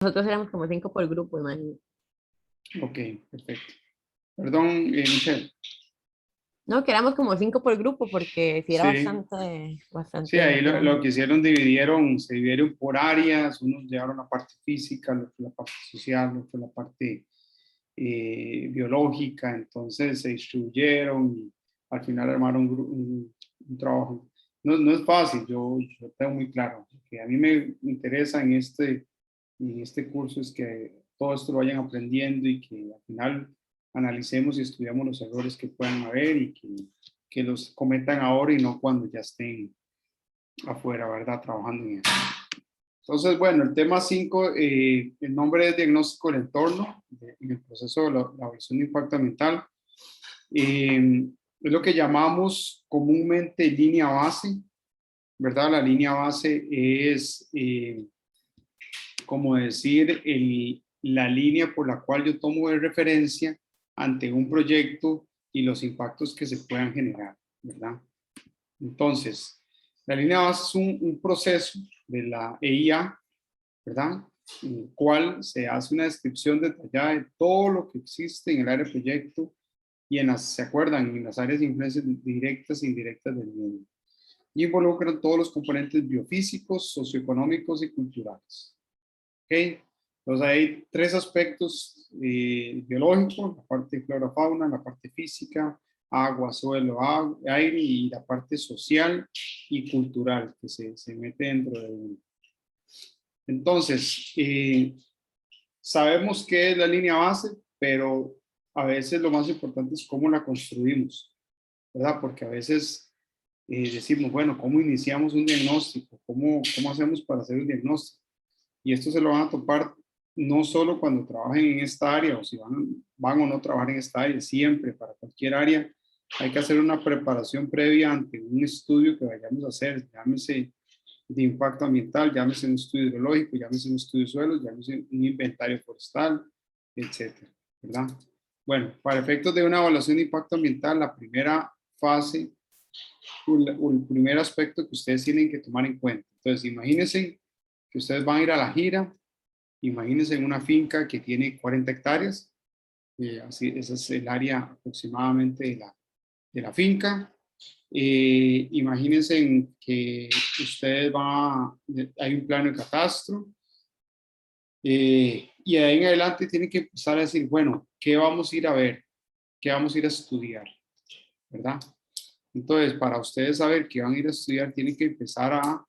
Nosotros éramos como 5 por grupo, imagínate. Ok, perfecto. Perdón, Michelle. No, que éramos como 5 por grupo porque sí era Sí, bastante, sí, ahí bastante lo grande. que hicieron, se dividieron por áreas, unos llevaron la parte física, lo que la parte social, lo que la parte biológica, entonces se distribuyeron y al final armaron un trabajo. No, no es fácil, yo tengo muy claro. Lo que a mí me interesa en este curso es que todo esto lo vayan aprendiendo y que al final analicemos y estudiamos los errores que puedan haber y que los cometan ahora y no cuando ya estén afuera, ¿verdad? Trabajando en eso. Entonces, bueno, el tema 5, el nombre es diagnóstico del entorno en el proceso de la evaluación de impacto ambiental. Es lo que llamamos comúnmente línea base, ¿verdad? La línea base es, como decir, la línea por la cual yo tomo de referencia ante un proyecto y los impactos que se puedan generar, ¿verdad? Entonces, la línea base es un proceso de la EIA, ¿verdad? En el cual se hace una descripción detallada de todo lo que existe en el área de proyecto y ¿se acuerdan? En las áreas de influencias directas e indirectas del medio. Y involucran todos los componentes biofísicos, socioeconómicos y culturales. ¿Ok? Entonces hay tres aspectos biológicos, la parte de flora, fauna, la parte física, agua, suelo, aire y la parte social y cultural que se mete dentro de uno. Entonces, sabemos qué es la línea base, pero a veces lo más importante es cómo la construimos, ¿verdad? Porque a veces decimos, bueno, ¿cómo iniciamos un diagnóstico? ¿Cómo hacemos para hacer un diagnóstico? Y esto se lo van a topar no solo cuando trabajen en esta área o si van o no trabajar en esta área, siempre para cualquier área hay que hacer una preparación previa ante un estudio que vayamos a hacer, llámese de impacto ambiental, llámese un estudio hidrológico, llámese un estudio de suelos, llámese un inventario forestal, etcétera, ¿verdad? Bueno, para efectos de una evaluación de impacto ambiental, la primera fase o el primer aspecto que ustedes tienen que tomar en cuenta. Entonces, imagínense que ustedes van a ir a la gira, imagínense en una finca que tiene 40 hectáreas, así, ese es el área aproximadamente de la finca. Imagínense que ustedes hay un plano de catastro, y de ahí en adelante tienen que empezar a decir, bueno, ¿qué vamos a ir a ver? ¿Qué vamos a ir a estudiar? ¿Verdad? Entonces, para ustedes saber qué van a ir a estudiar, tienen que empezar a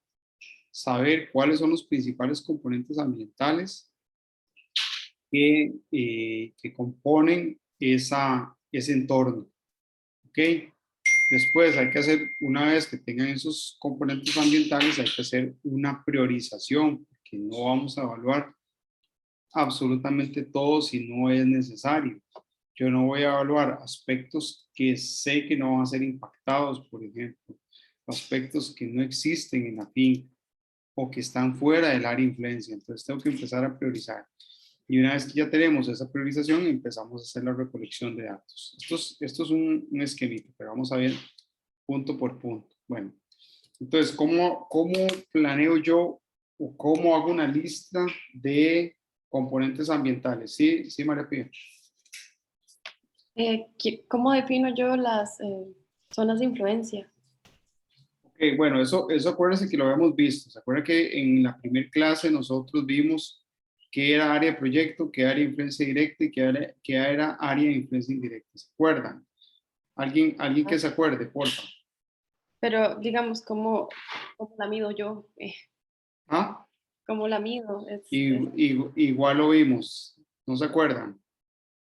saber cuáles son los principales componentes ambientales que componen ese entorno. ¿Ok? Después hay que hacer, una vez que tengan esos componentes ambientales, hay que hacer una priorización, porque no vamos a evaluar absolutamente todo si no es necesario. Yo no voy a evaluar aspectos que sé que no van a ser impactados, por ejemplo, aspectos que no existen en la finca o que están fuera del área de influencia. Entonces tengo que empezar a priorizar. Y una vez que ya tenemos esa priorización, empezamos a hacer la recolección de datos. Esto es un esquemita, pero vamos a ver punto por punto. Bueno, entonces, ¿cómo planeo yo o cómo hago una lista de componentes ambientales? Sí, sí, María Pía. ¿Cómo defino yo las zonas de influencia? Ok, bueno, eso acuérdense que lo habíamos visto. ¿Se acuerdan que en la primera clase nosotros vimos qué era área de proyecto, qué área de influencia directa y qué era área de influencia indirecta? ¿Se acuerdan? ¿Alguien que Ah, se acuerde, por favor? pero digamos, ¿cómo la mido yo? ¿Ah? ¿Cómo la mido? Igual lo vimos. ¿No se acuerdan?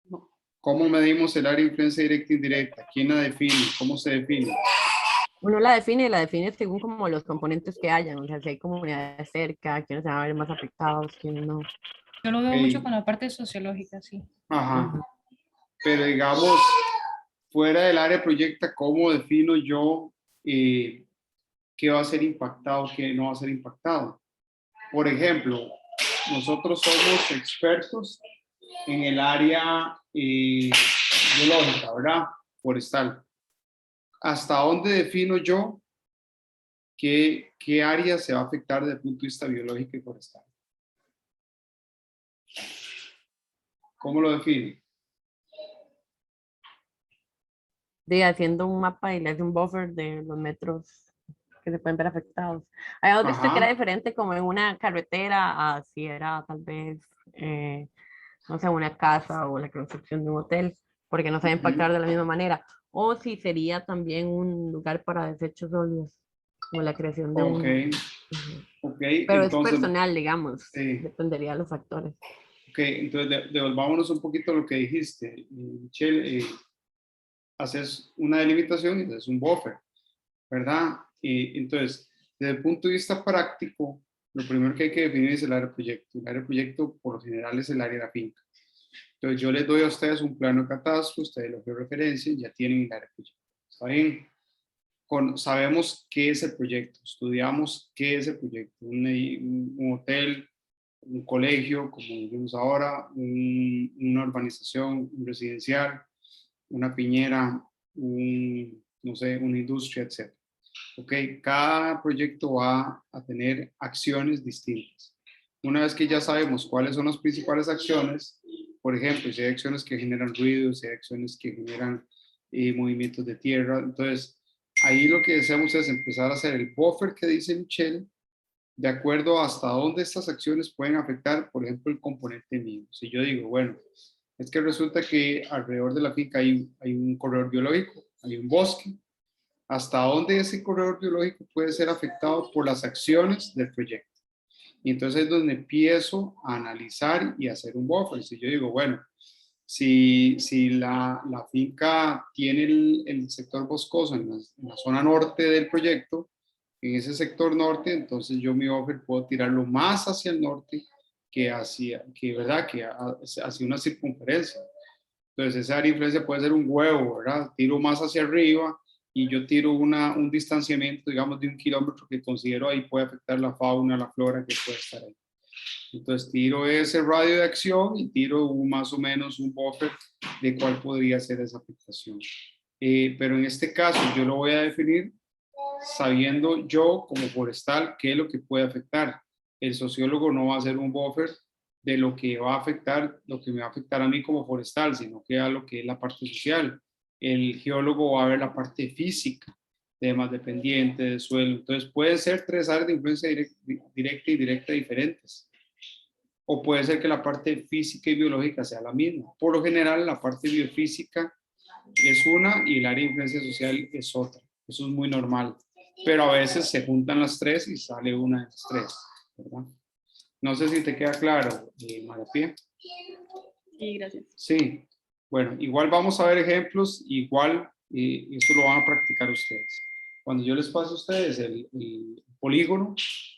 No. ¿Cómo medimos el área de influencia directa e indirecta? ¿Quién la define? ¿Cómo se define? Uno la define según como los componentes que hayan, o sea, si hay comunidades cerca, quiénes se van a ver más afectados, quiénes no. Yo lo veo mucho Ok. con la parte sociológica, sí. Ajá. Ajá. Pero digamos, fuera del área proyecta, ¿cómo defino yo qué va a ser impactado, qué no va a ser impactado? Por ejemplo, nosotros somos expertos en el área biológica, ¿verdad? Forestal. ¿Hasta dónde defino yo qué área se va a afectar desde el punto de vista biológico y forestal? ¿Cómo lo define? De haciendo un mapa y le hace un buffer de los metros que se pueden ver afectados. ¿Hay algo visto que era Ajá, diferente como en una carretera a si era tal vez, no sé, una casa o la construcción de un hotel, porque no se va a ujú, impactar de la misma manera? O si sería también un lugar para desechos sólidos, como la creación de ok, un... Ujú. ok, Pero es entonces, personal, digamos, sí. dependería de los factores. Ok, entonces devolvámonos un poquito a lo que dijiste, Michelle. Haces una delimitación y haces un buffer, ¿verdad? Y entonces, desde el punto de vista práctico, lo primero que hay que definir es el área de proyecto. El área de proyecto, por lo general, es el área de la finca. Entonces, yo les doy a ustedes un plano de catastro, ustedes lo que referencian, ya tienen el área de proyecto. ¿Está bien? Sabemos qué es el proyecto, estudiamos qué es el proyecto, un hotel, un colegio, como vimos ahora, una urbanización, un residencial, una piñera, no sé, una industria, etc. Ok, cada proyecto va a tener acciones distintas. Una vez que ya sabemos cuáles son las principales acciones, por ejemplo, si hay acciones que generan ruido, si hay acciones que generan movimientos de tierra, entonces ahí lo que deseamos es empezar a hacer el buffer que dice Michelle, de acuerdo a hasta dónde estas acciones pueden afectar, por ejemplo, el componente mío. Si yo digo, bueno, es que resulta que alrededor de la finca hay un corredor biológico, hay un bosque, hasta dónde ese corredor biológico puede ser afectado por las acciones del proyecto. Y entonces es donde empiezo a analizar y hacer un buffer. Si yo digo, bueno, si la finca tiene el sector boscoso en la zona norte del proyecto, en ese sector norte, entonces yo mi buffer puedo tirarlo más hacia el norte que hacia, ¿verdad? Que hacia una circunferencia. Entonces esa área de influencia puede ser un huevo, ¿verdad? Tiro más hacia arriba y yo tiro un distanciamiento, digamos, de 1 kilómetro que considero ahí puede afectar la fauna, la flora que puede estar ahí. Entonces tiro ese radio de acción y tiro más o menos un buffer de cuál podría ser esa afectación. Pero en este caso yo lo voy a definir sabiendo yo como forestal qué es lo que puede afectar. El sociólogo no va a hacer un buffer de lo que va a afectar, lo que me va a afectar a mí como forestal, sino que a lo que es la parte social. El geólogo va a ver la parte física, temas de pendiente, de suelo. Entonces pueden ser 3 áreas de influencia directa y indirecta diferentes. O puede ser que la parte física y biológica sea la misma. Por lo general, la parte biofísica es una y el área de influencia social es otra. Eso es muy normal. Pero a veces se juntan las 3 y sale una de las 3, ¿verdad? No sé si te queda claro, María Pía. Sí, gracias. Sí. Bueno, igual vamos a ver ejemplos, igual eso lo van a practicar ustedes. Cuando yo les paso a ustedes el polígono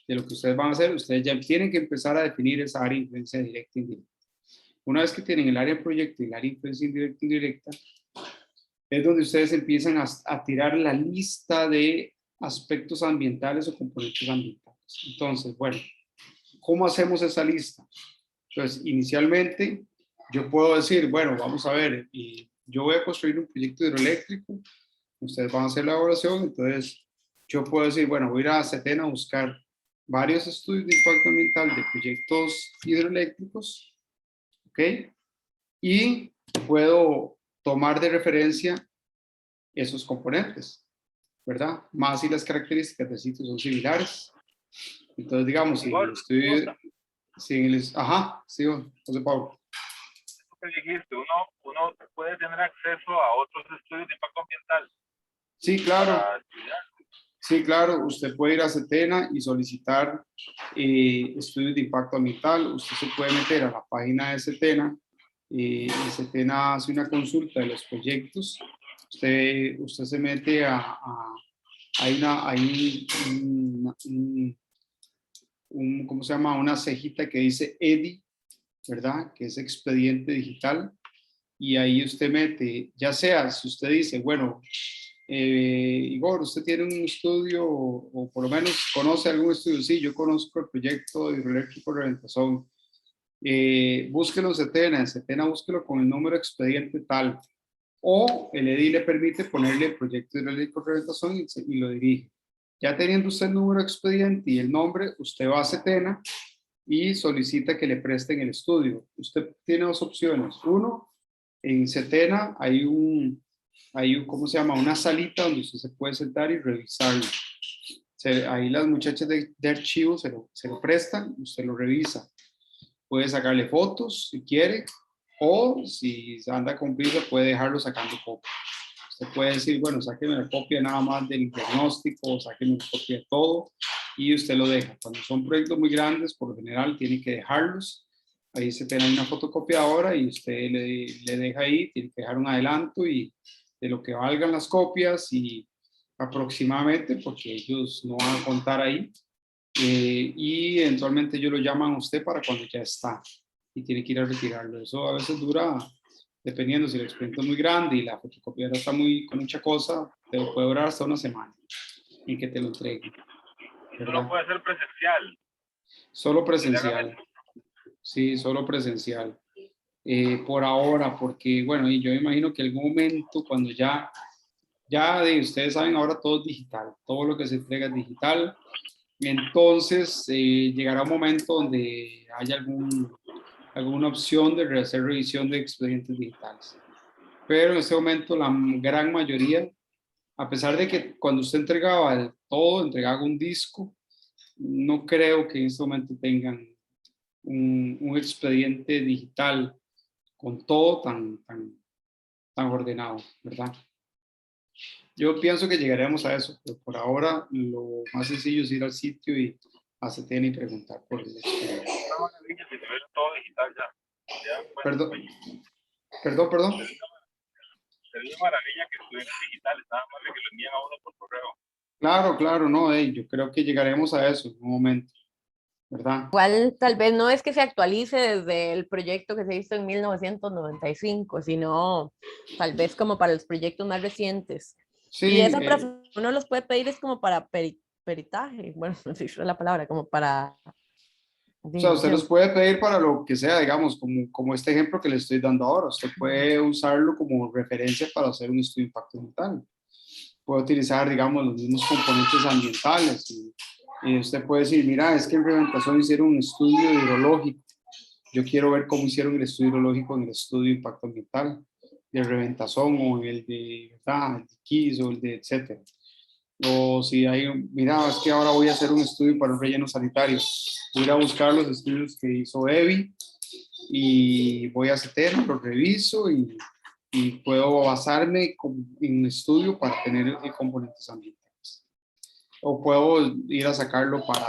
de lo que ustedes van a hacer, ustedes ya tienen que empezar a definir esa área de influencia directa e indirecta. Una vez que tienen el área de proyecto y el área de influencia indirecta e indirecta, es donde ustedes empiezan a tirar la lista de aspectos ambientales o componentes ambientales. Entonces, bueno, ¿cómo hacemos esa lista? Entonces, inicialmente, yo puedo decir, bueno, vamos a ver, y yo voy a construir un proyecto hidroeléctrico, ustedes van a hacer la evaluación, entonces yo puedo decir, bueno, voy a ir a CETEN a buscar varios estudios de impacto ambiental de proyectos hidroeléctricos, ¿ok? Y puedo tomar de referencia esos componentes, ¿verdad? Más si las características del sitio son similares. Entonces, digamos, si el estudio, ajá, sí, José Pablo. Que dijiste, uno puede tener acceso a otros estudios de impacto ambiental. Sí, claro. Sí, claro. Usted puede ir a CETENA y solicitar estudios de impacto ambiental. Usted se puede meter a la página de CETENA y CETENA hace una consulta de los proyectos. Usted se mete hay ¿cómo se llama? Una cejita que dice EDI, ¿verdad? Que es expediente digital. Y ahí usted mete, ya sea, si usted dice, bueno, Igor, usted tiene un estudio o por lo menos conoce algún estudio. Sí, yo conozco el proyecto de hidroeléctrico de Reventazón. Búsquelo en CETENA búsquelo con el número de expediente tal. O el EDI le permite ponerle el proyecto hidroeléctrico de Reventazón y lo dirige. Ya teniendo usted el número de expediente y el nombre, usted va a CETENA y solicita que le presten el estudio. Usted tiene dos opciones. Uno, en Setena ¿cómo se llama? Una salita donde usted se puede sentar y revisarlo. Ahí las muchachas de archivo se lo prestan, usted lo revisa. Puede sacarle fotos si quiere, o si anda con prisa puede dejarlo sacando copia. Usted puede decir, bueno, sáqueme la copia nada más del diagnóstico, o sáqueme la copia de todo, y usted lo deja. Cuando son proyectos muy grandes, por lo general tiene que dejarlos. Ahí se tiene una fotocopiadora y usted le deja ahí, tiene que dejar un adelanto y de lo que valgan las copias y aproximadamente, porque ellos no van a contar ahí, y eventualmente ellos lo llaman a usted para cuando ya está y tiene que ir a retirarlo. Eso a veces dura, dependiendo si el expediente es muy grande y la fotocopiadora está con mucha cosa, te puede durar hasta una semana en que te lo entreguen. Solo puede ser presencial. Solo presencial. Sí, solo presencial. Por ahora, porque bueno, y yo imagino que en algún momento cuando ya ustedes saben, ahora todo es digital, todo lo que se entrega es digital, entonces llegará un momento donde haya alguna opción de hacer revisión de expedientes digitales. Pero en este momento la gran mayoría, a pesar de que cuando usted entregaba todo, entregaba un disco, no creo que en este momento tengan un expediente digital con todo tan ordenado, ¿verdad? Yo pienso que llegaremos a eso, pero por ahora lo más sencillo es ir al sitio y a CTN y preguntar por el expediente. Una maravilla si tuviera todo digital ya. Perdón. Sería una maravilla que estuviera digital, nada más de que lo envíen a uno por correo. Claro, no, yo creo que llegaremos a eso en un momento, ¿verdad? Igual tal vez no es que se actualice desde el proyecto que se hizo en 1995, sino tal vez como para los proyectos más recientes. Sí, y esa uno los puede pedir es como para peritaje, bueno, no sé si es la palabra, como para... O sea, usted los puede pedir para lo que sea, digamos, como este ejemplo que le estoy dando ahora. Usted puede usarlo como referencia para hacer un estudio de impacto ambiental. Puede utilizar, digamos, los mismos componentes ambientales. Y usted puede decir, mira, es que en Reventación hicieron un estudio hidrológico. Yo quiero ver cómo hicieron el estudio hidrológico en el estudio de impacto ambiental de Reventazón o en el de, ¿verdad? El de Quis o el de etcétera. O si hay, mira, es que ahora voy a hacer un estudio para un relleno sanitario. Voy a ir a buscar los estudios que hizo EVI y voy a hacer, los reviso y puedo basarme en un estudio para tener componentes ambientales. O puedo ir a sacarlo para,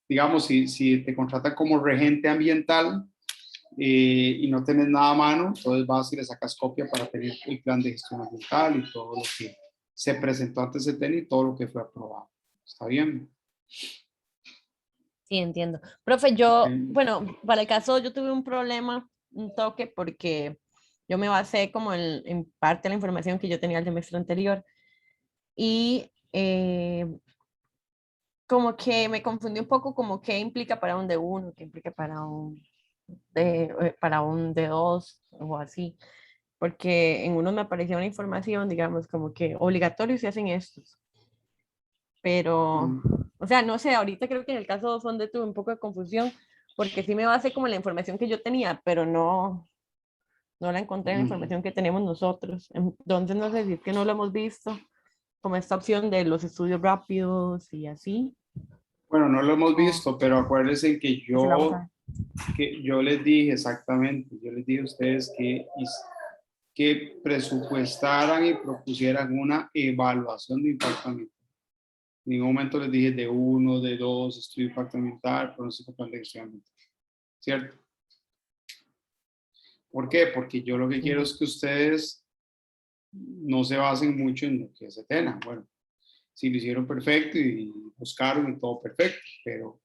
digamos, si te contratan como regente ambiental y no tenés nada a mano, entonces vas y le sacas copia para tener el plan de gestión ambiental y todo lo que se presentó antes de tener y todo lo que fue aprobado. ¿Está bien? Sí, entiendo. Profe, bueno, para el caso yo tuve un problema, un toque, porque yo me basé como en parte de la información que yo tenía el semestre anterior y como que me confundí un poco como qué implica para un D1, qué implica para un D2 o así, porque en uno me aparecía una información, digamos, como que obligatorio si hacen estos, pero, o sea, no sé, ahorita creo que en el caso 2 donde tuve un poco de confusión, porque sí me basé como en la información que yo tenía, pero no la encontré en la información que tenemos nosotros, entonces no sé si es que no lo hemos visto, como esta opción de los estudios rápidos y así. Bueno, no lo hemos visto, pero acuérdense que yo les dije exactamente, yo les dije a ustedes que presupuestaran y propusieran una evaluación de impacto ambiental. En ningún momento les dije de 1, de 2, estudio de impacto ambiental, pronóstico plan de gestión ambiental. ¿Cierto? ¿Por qué? Porque yo lo que quiero es que ustedes no se basen mucho en lo que es Setena. Bueno, si lo hicieron perfecto y buscaron y todo perfecto, pero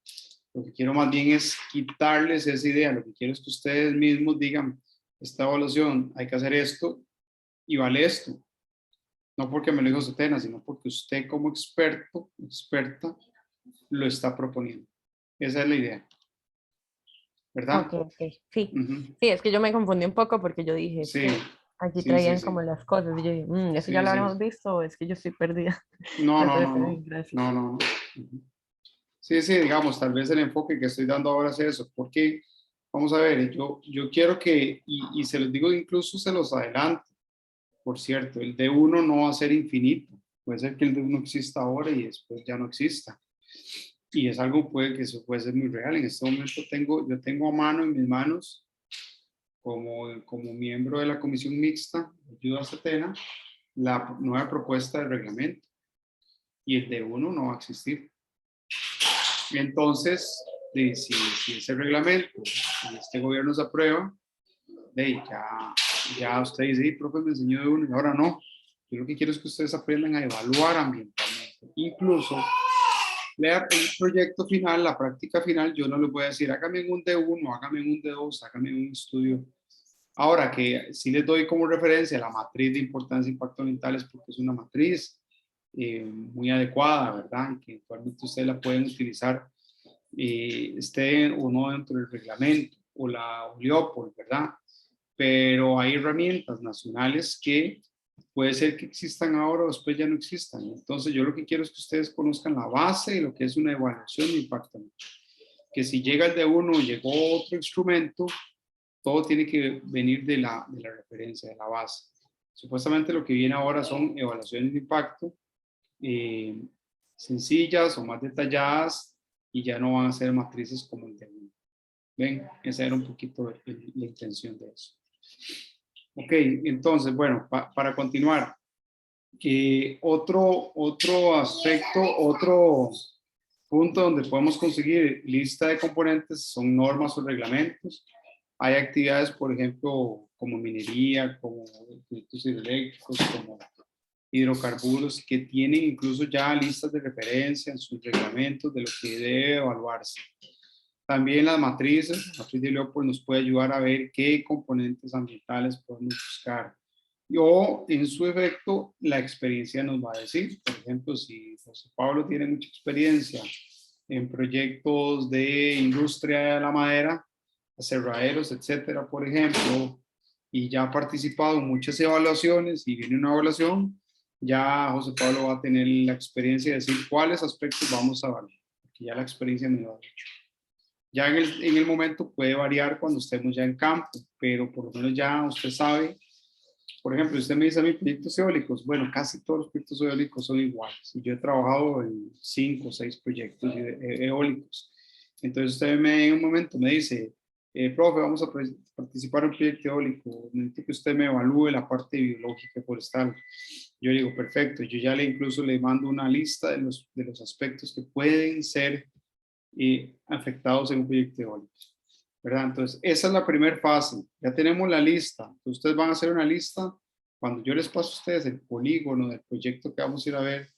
lo que quiero más bien es quitarles esa idea. Lo que quiero es que ustedes mismos digan, esta evaluación hay que hacer esto y vale esto. No porque me lo dijo Setena, sino porque usted como experta, lo está proponiendo. Esa es la idea. ¿Verdad? Ok, sí. Sí, es que yo me confundí un poco porque yo dije, es que aquí traían como las cosas y yo dije, ¿eso ya lo habremos visto o es que yo estoy perdida? No. Gracias. No. Sí, sí, digamos, tal vez el enfoque que estoy dando ahora es eso, porque, vamos a ver, yo quiero que, y se los digo, incluso se los adelanto, por cierto, el D1 no va a ser infinito, puede ser que el D1 exista ahora y después ya no exista, y es algo puede que eso puede ser muy real. En este momento yo tengo a mano en mis manos, como miembro de la comisión mixta, ayuda a Setena, la nueva propuesta de reglamento, y el D1 no va a existir. Y entonces, si ese reglamento y este gobierno se aprueba, ya usted dice, "Sí, profe, me enseñó de uno y ahora no". Yo lo que quiero es que ustedes aprendan a evaluar ambientalmente. Incluso, leer el proyecto final, la práctica final, yo no les voy a decir, hágame en un D1, hágame en un D2, hágame en un estudio. Ahora que sí les doy como referencia la matriz de importancia de impacto ambientales, porque es una matriz muy adecuada, ¿verdad? Y que actualmente ustedes la pueden utilizar, esté o no dentro del reglamento, o la ULIOPOL, ¿verdad? Pero hay herramientas nacionales que puede ser que existan ahora o después ya no existan. Entonces yo lo que quiero es que ustedes conozcan la base de lo que es una evaluación de impacto ambiental. Que si llega el de uno o llegó otro instrumento, todo tiene que venir de la referencia, de la base. Supuestamente lo que viene ahora son evaluaciones de impacto eh, sencillas o más detalladas, y ya no van a ser matrices como el de uno. ¿Ven? Esa era un poquito la intención de eso. Ok, entonces, bueno, para continuar, otro aspecto, otro punto donde podemos conseguir lista de componentes son normas o reglamentos. Hay actividades, por ejemplo, como minería, como productos hidroeléctricos, como hidrocarburos, que tienen incluso ya listas de referencia en sus reglamentos de lo que debe evaluarse. También las matrices, la matriz de Leopold nos puede ayudar a ver qué componentes ambientales podemos buscar. O, en su efecto, la experiencia nos va a decir. Por ejemplo, si José Pablo tiene mucha experiencia en proyectos de industria de la madera, aserraderos, etcétera, por ejemplo, y ya ha participado en muchas evaluaciones y viene una evaluación, ya José Pablo va a tener la experiencia de decir cuáles aspectos vamos a evaluar, porque ya la experiencia me lo ha dicho. Ya en el momento puede variar cuando estemos ya en campo, pero por lo menos ya usted sabe. Por ejemplo, usted me dice a mí proyectos eólicos. Bueno, casi todos los proyectos eólicos son iguales. Yo he trabajado en 5 o 6 proyectos eólicos. Entonces usted en un momento me dice, profe, vamos a participar en un proyecto eólico. Necesito que usted me evalúe la parte biológica y forestal. Yo digo, perfecto. Yo ya incluso le mando una lista de los aspectos que pueden ser afectados en un proyecto eólico, ¿verdad? Entonces, esa es la primera fase. Ya tenemos la lista. Entonces, ustedes van a hacer una lista. Cuando yo les paso a ustedes el polígono del proyecto que vamos a ir a ver,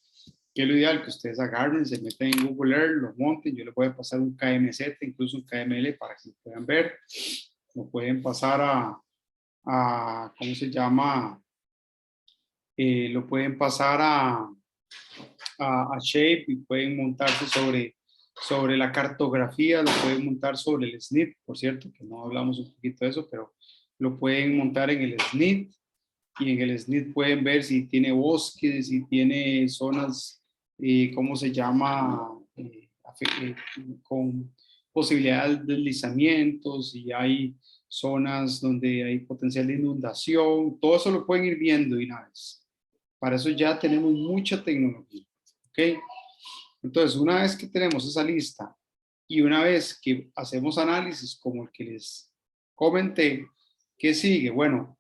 que es lo ideal, que ustedes agarren, se meten en Google Earth, lo monten. Yo les voy a pasar un KMZ, incluso un KML, para que lo puedan ver. Lo pueden pasar ¿cómo se llama? Lo pueden pasar a Shape, y pueden montarse sobre la cartografía, lo pueden montar sobre el SNP, por cierto, que no hablamos un poquito de eso, pero lo pueden montar en el SNP, y en el SNP pueden ver si tiene bosques, si tiene zonas, ¿cómo se llama? Con posibilidad de deslizamientos, si hay zonas donde hay potencial de inundación, todo eso lo pueden ir viendo de una vez. Para eso ya tenemos mucha tecnología, ¿ok? Entonces, una vez que tenemos esa lista y una vez que hacemos análisis como el que les comenté, ¿qué sigue? Bueno,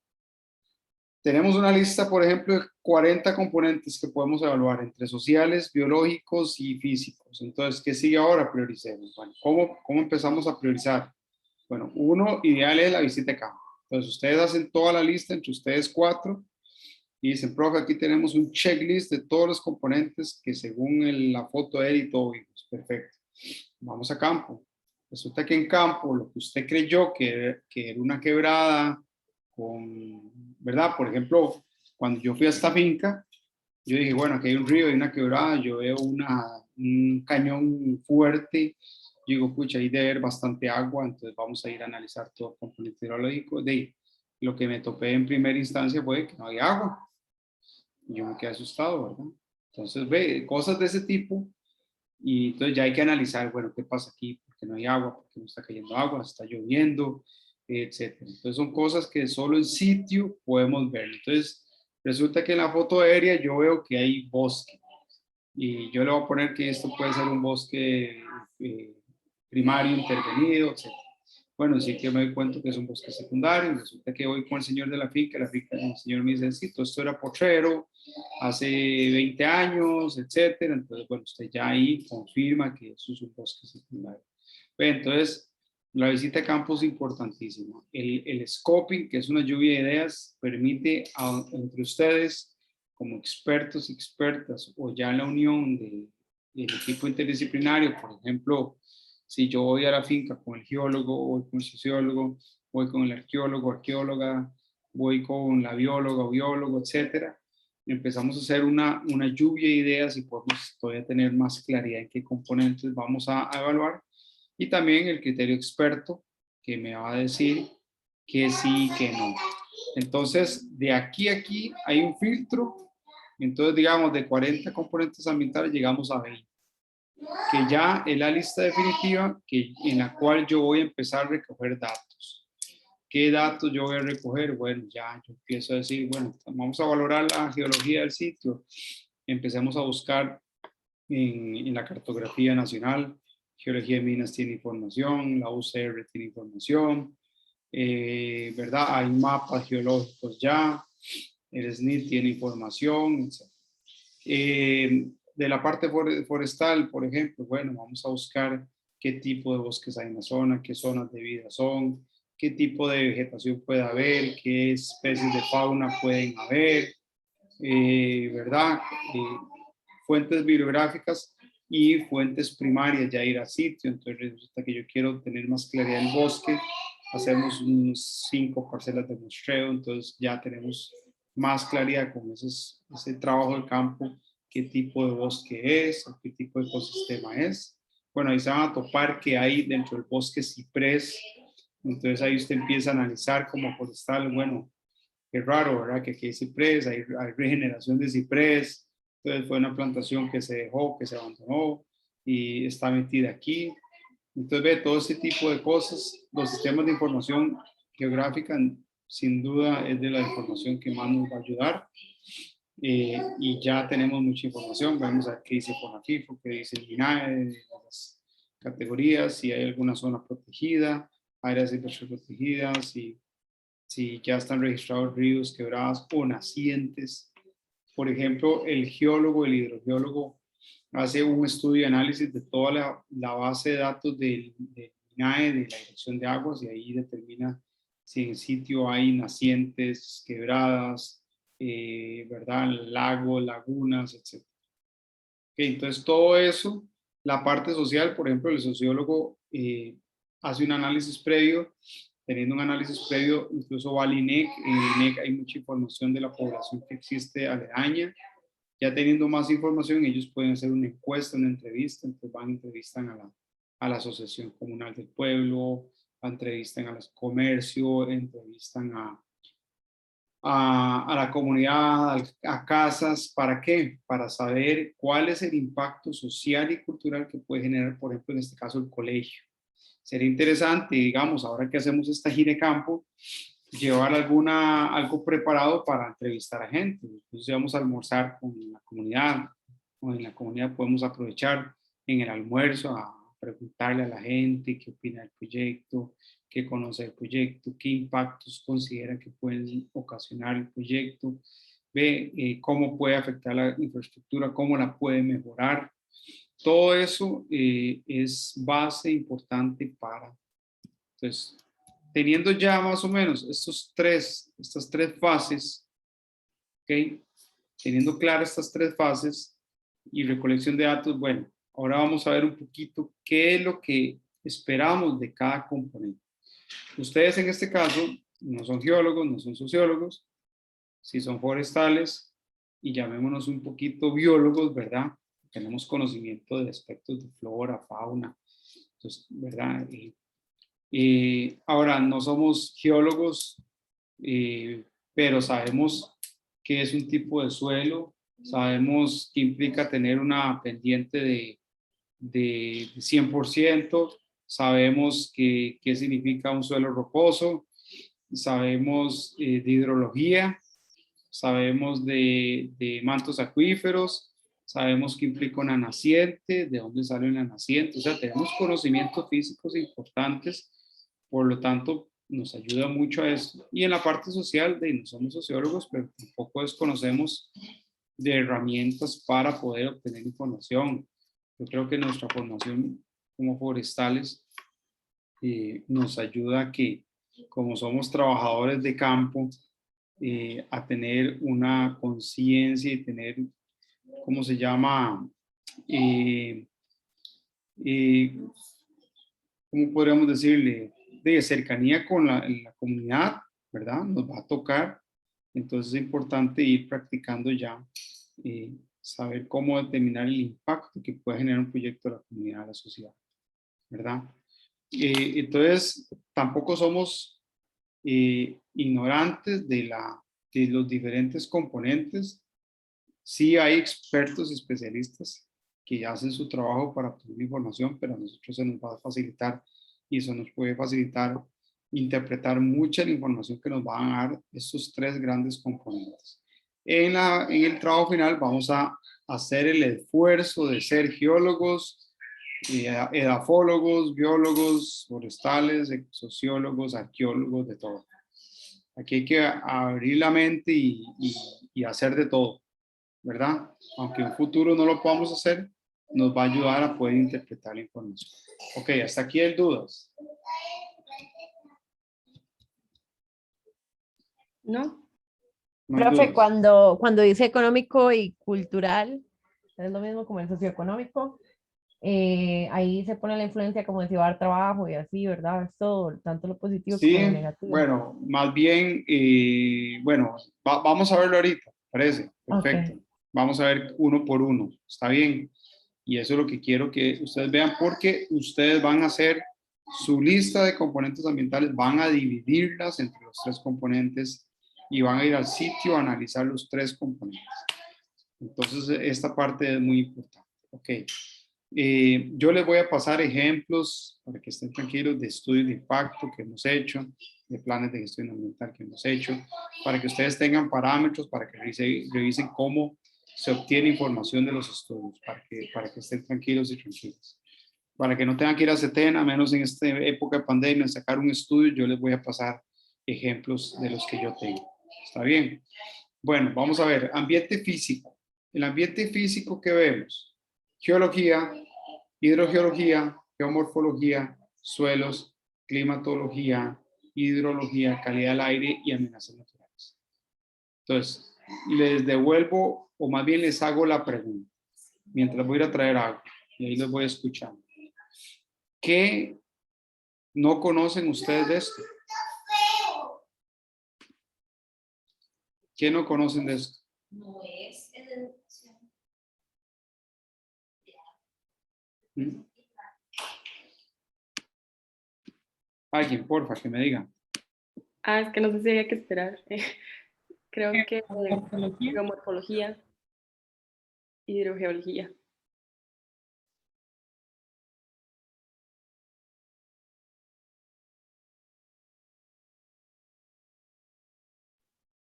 tenemos una lista, por ejemplo, de 40 componentes que podemos evaluar entre sociales, biológicos y físicos. Entonces, ¿qué sigue ahora? Prioricemos. Bueno, ¿cómo empezamos a priorizar? Bueno, uno ideal es la visita de campo. Entonces, ustedes hacen toda la lista entre ustedes 4 y dicen, profe, aquí tenemos un checklist de todos los componentes que según la foto de él y todo vimos. Perfecto. Vamos a campo. Resulta que en campo, lo que usted creyó que era una quebrada, ¿verdad? Por ejemplo, cuando yo fui a esta finca, yo dije, bueno, aquí hay un río, hay una quebrada, yo veo un cañón fuerte. Yo digo, pucha, ahí debe haber bastante agua, entonces vamos a ir a analizar todo el componente hidrológico. Lo que me topé en primera instancia fue que no había agua. Yo me quedé asustado, ¿verdad? Entonces, ve, cosas de ese tipo Y entonces ya hay que analizar, bueno, ¿qué pasa aquí? ¿Por qué no hay agua? ¿Por qué no está cayendo agua? ¿Está lloviendo? Etcétera. Entonces son cosas que solo en sitio podemos ver. Entonces resulta que en la foto aérea yo veo que hay bosque. Y yo le voy a poner que esto puede ser un bosque primario intervenido, etc. Bueno, sí que me doy cuenta que es un bosque secundario. Resulta que voy con el señor de la finca el señor me dice, sí, todo esto era potrero hace 20 años, etcétera. Entonces, bueno, usted ya ahí confirma que eso es un bosque secundario. Bueno, entonces, la visita a campo es importantísima. El scoping, que es una lluvia de ideas, permite entre ustedes, como expertos y expertas, o ya en la unión del equipo interdisciplinario, por ejemplo, si yo voy a la finca con el geólogo, voy con el sociólogo, voy con el arqueólogo, arqueóloga, voy con la bióloga o biólogo, etcétera, empezamos a hacer una lluvia de ideas y podemos todavía tener más claridad en qué componentes vamos a evaluar. Y también el criterio experto, que me va a decir que sí, que no. Entonces, de aquí a aquí hay un filtro. Entonces, digamos, de 40 componentes ambientales llegamos a 20, que ya es la lista definitiva en la cual yo voy a empezar a recoger datos. ¿Qué datos yo voy a recoger? Bueno, ya yo empiezo a decir, bueno, vamos a valorar la geología del sitio. Empecemos a buscar en la cartografía nacional. Geología de Minas tiene información, la UCR tiene información, ¿verdad? Hay mapas geológicos ya, el SNIT tiene información, etc. De la parte forestal, por ejemplo, bueno, vamos a buscar qué tipo de bosques hay en la zona, qué zonas de vida son, qué tipo de vegetación puede haber, qué especies de fauna pueden haber, ¿verdad? Fuentes bibliográficas y fuentes primarias, ya ir a sitio. Entonces resulta que yo quiero tener más claridad en el bosque, hacemos unos 5 parcelas de muestreo, entonces ya tenemos más claridad con ese trabajo del campo, qué tipo de bosque es, o qué tipo de ecosistema es. Bueno, ahí se van a topar que hay dentro del bosque ciprés, entonces ahí usted empieza a analizar como forestal, bueno, qué raro, ¿verdad? Que aquí hay ciprés, hay regeneración de ciprés, entonces fue una plantación que se dejó, que se abandonó y está metida aquí. Entonces ve todo ese tipo de cosas, los sistemas de información geográfica sin duda es de la información que más nos va a ayudar. Y ya tenemos mucha información, vamos a ver qué dice CONAFIFO, qué dice el INAE, las categorías, si hay alguna zona protegida, áreas de inversión protegidas, si ya están registrados ríos, quebradas o nacientes. Por ejemplo, el geólogo, el hidrogeólogo, hace un estudio de análisis de toda la base de datos del INAE, de la Dirección de Aguas, y ahí determina si en sitio hay nacientes, quebradas, ¿verdad? Lagos, lagunas, etc. Okay, entonces, todo eso, la parte social, por ejemplo, el sociólogo hace un análisis previo. Teniendo un análisis previo, incluso va al INEC. En el INEC hay mucha información de la población que existe aledaña. Ya teniendo más información, ellos pueden hacer una encuesta, una entrevista. Entonces van, entrevistan a la Asociación Comunal del Pueblo, entrevistan a los comercios, entrevistan a la comunidad, a casas. ¿Para qué? Para saber cuál es el impacto social y cultural que puede generar, por ejemplo, en este caso, el colegio. Sería interesante, digamos, ahora que hacemos esta gira de campo, llevar algo preparado para entrevistar a gente. Entonces vamos a almorzar con la comunidad, o en la comunidad podemos aprovechar en el almuerzo a preguntarle a la gente qué opina del proyecto, qué conoce el proyecto, qué impactos considera que pueden ocasionar el proyecto, ve cómo puede afectar la infraestructura, cómo la puede mejorar. Todo eso es base importante para, entonces, teniendo ya más o menos estas tres fases, ¿ok? Teniendo claras estas tres fases y recolección de datos, bueno, ahora vamos a ver un poquito qué es lo que esperamos de cada componente. Ustedes en este caso no son geólogos, no son sociólogos, si son forestales y llamémonos un poquito biólogos, ¿verdad? Tenemos conocimiento de aspectos de flora, fauna, entonces, ¿verdad? Ahora, no somos geólogos, pero sabemos qué es un tipo de suelo, sabemos qué implica tener una pendiente de 100%, sabemos qué significa un suelo rocoso, sabemos de hidrología, sabemos de mantos acuíferos, sabemos qué implica una naciente, de dónde sale una naciente, o sea, tenemos conocimientos físicos importantes, por lo tanto, nos ayuda mucho a esto. Y en la parte social, no somos sociólogos, pero tampoco desconocemos de herramientas para poder obtener información. Yo creo que nuestra formación como forestales nos ayuda a que, como somos trabajadores de campo, a tener una conciencia y tener, ¿cómo se llama? ¿Cómo podríamos decirle? De cercanía con la comunidad, ¿verdad? Nos va a tocar. Entonces es importante ir practicando ya, saber cómo determinar el impacto que puede generar un proyecto de la comunidad, de la sociedad, ¿verdad? Entonces, tampoco somos ignorantes de los diferentes componentes. Sí hay expertos y especialistas que ya hacen su trabajo para obtener información, pero a nosotros se nos va a facilitar y eso nos puede facilitar interpretar mucha la información que nos van a dar estos tres grandes componentes. En el trabajo final vamos a hacer el esfuerzo de ser geólogos, edafólogos, biólogos, forestales, sociólogos, arqueólogos, de todo. Aquí hay que abrir la mente y hacer de todo, ¿verdad? Aunque en un futuro no lo podamos hacer, nos va a ayudar a poder interpretar la información. Ok, hasta aquí hay dudas. ¿No? No hay Profe, dudas. cuando dice económico y cultural, es lo mismo como el socioeconómico. Ahí se pone la influencia como de si va a dar trabajo y así, ¿verdad? Es todo, tanto lo positivo como lo Sí, negativo. bueno, más bien, bueno, vamos a verlo ahorita, parece, Ok. perfecto. Vamos a ver uno por uno, está bien. Y eso es lo que quiero que ustedes vean, porque ustedes van a hacer su lista de componentes ambientales, van a dividirlas entre los tres componentes y van a ir al sitio a analizar los tres componentes. Entonces, esta parte es muy importante. Ok. Yo les voy a pasar ejemplos para que estén tranquilos de estudios de impacto que hemos hecho, de planes de gestión ambiental que hemos hecho, para que ustedes tengan parámetros, para que revisen cómo se obtiene información de los estudios, para que estén tranquilos y tranquilos. Para que no tengan que ir a CETENA, menos en esta época de pandemia, sacar un estudio, yo les voy a pasar ejemplos de los que yo tengo. ¿Está bien? Bueno, vamos a ver, ambiente físico. El ambiente físico que vemos, geología, hidrogeología, geomorfología, suelos, climatología, hidrología, calidad del aire y amenazas naturales. Entonces, les devuelvo, o más bien les hago la pregunta, mientras voy a ir a traer agua, y ahí los voy escuchando. ¿Qué no conocen ustedes de esto? ¿Qué no conocen de esto? No es educación. ¿Mm? Alguien, porfa, que me diga. Ah, es que no sé si había que esperar. Creo que Morfología. geomorfología, hidrogeología.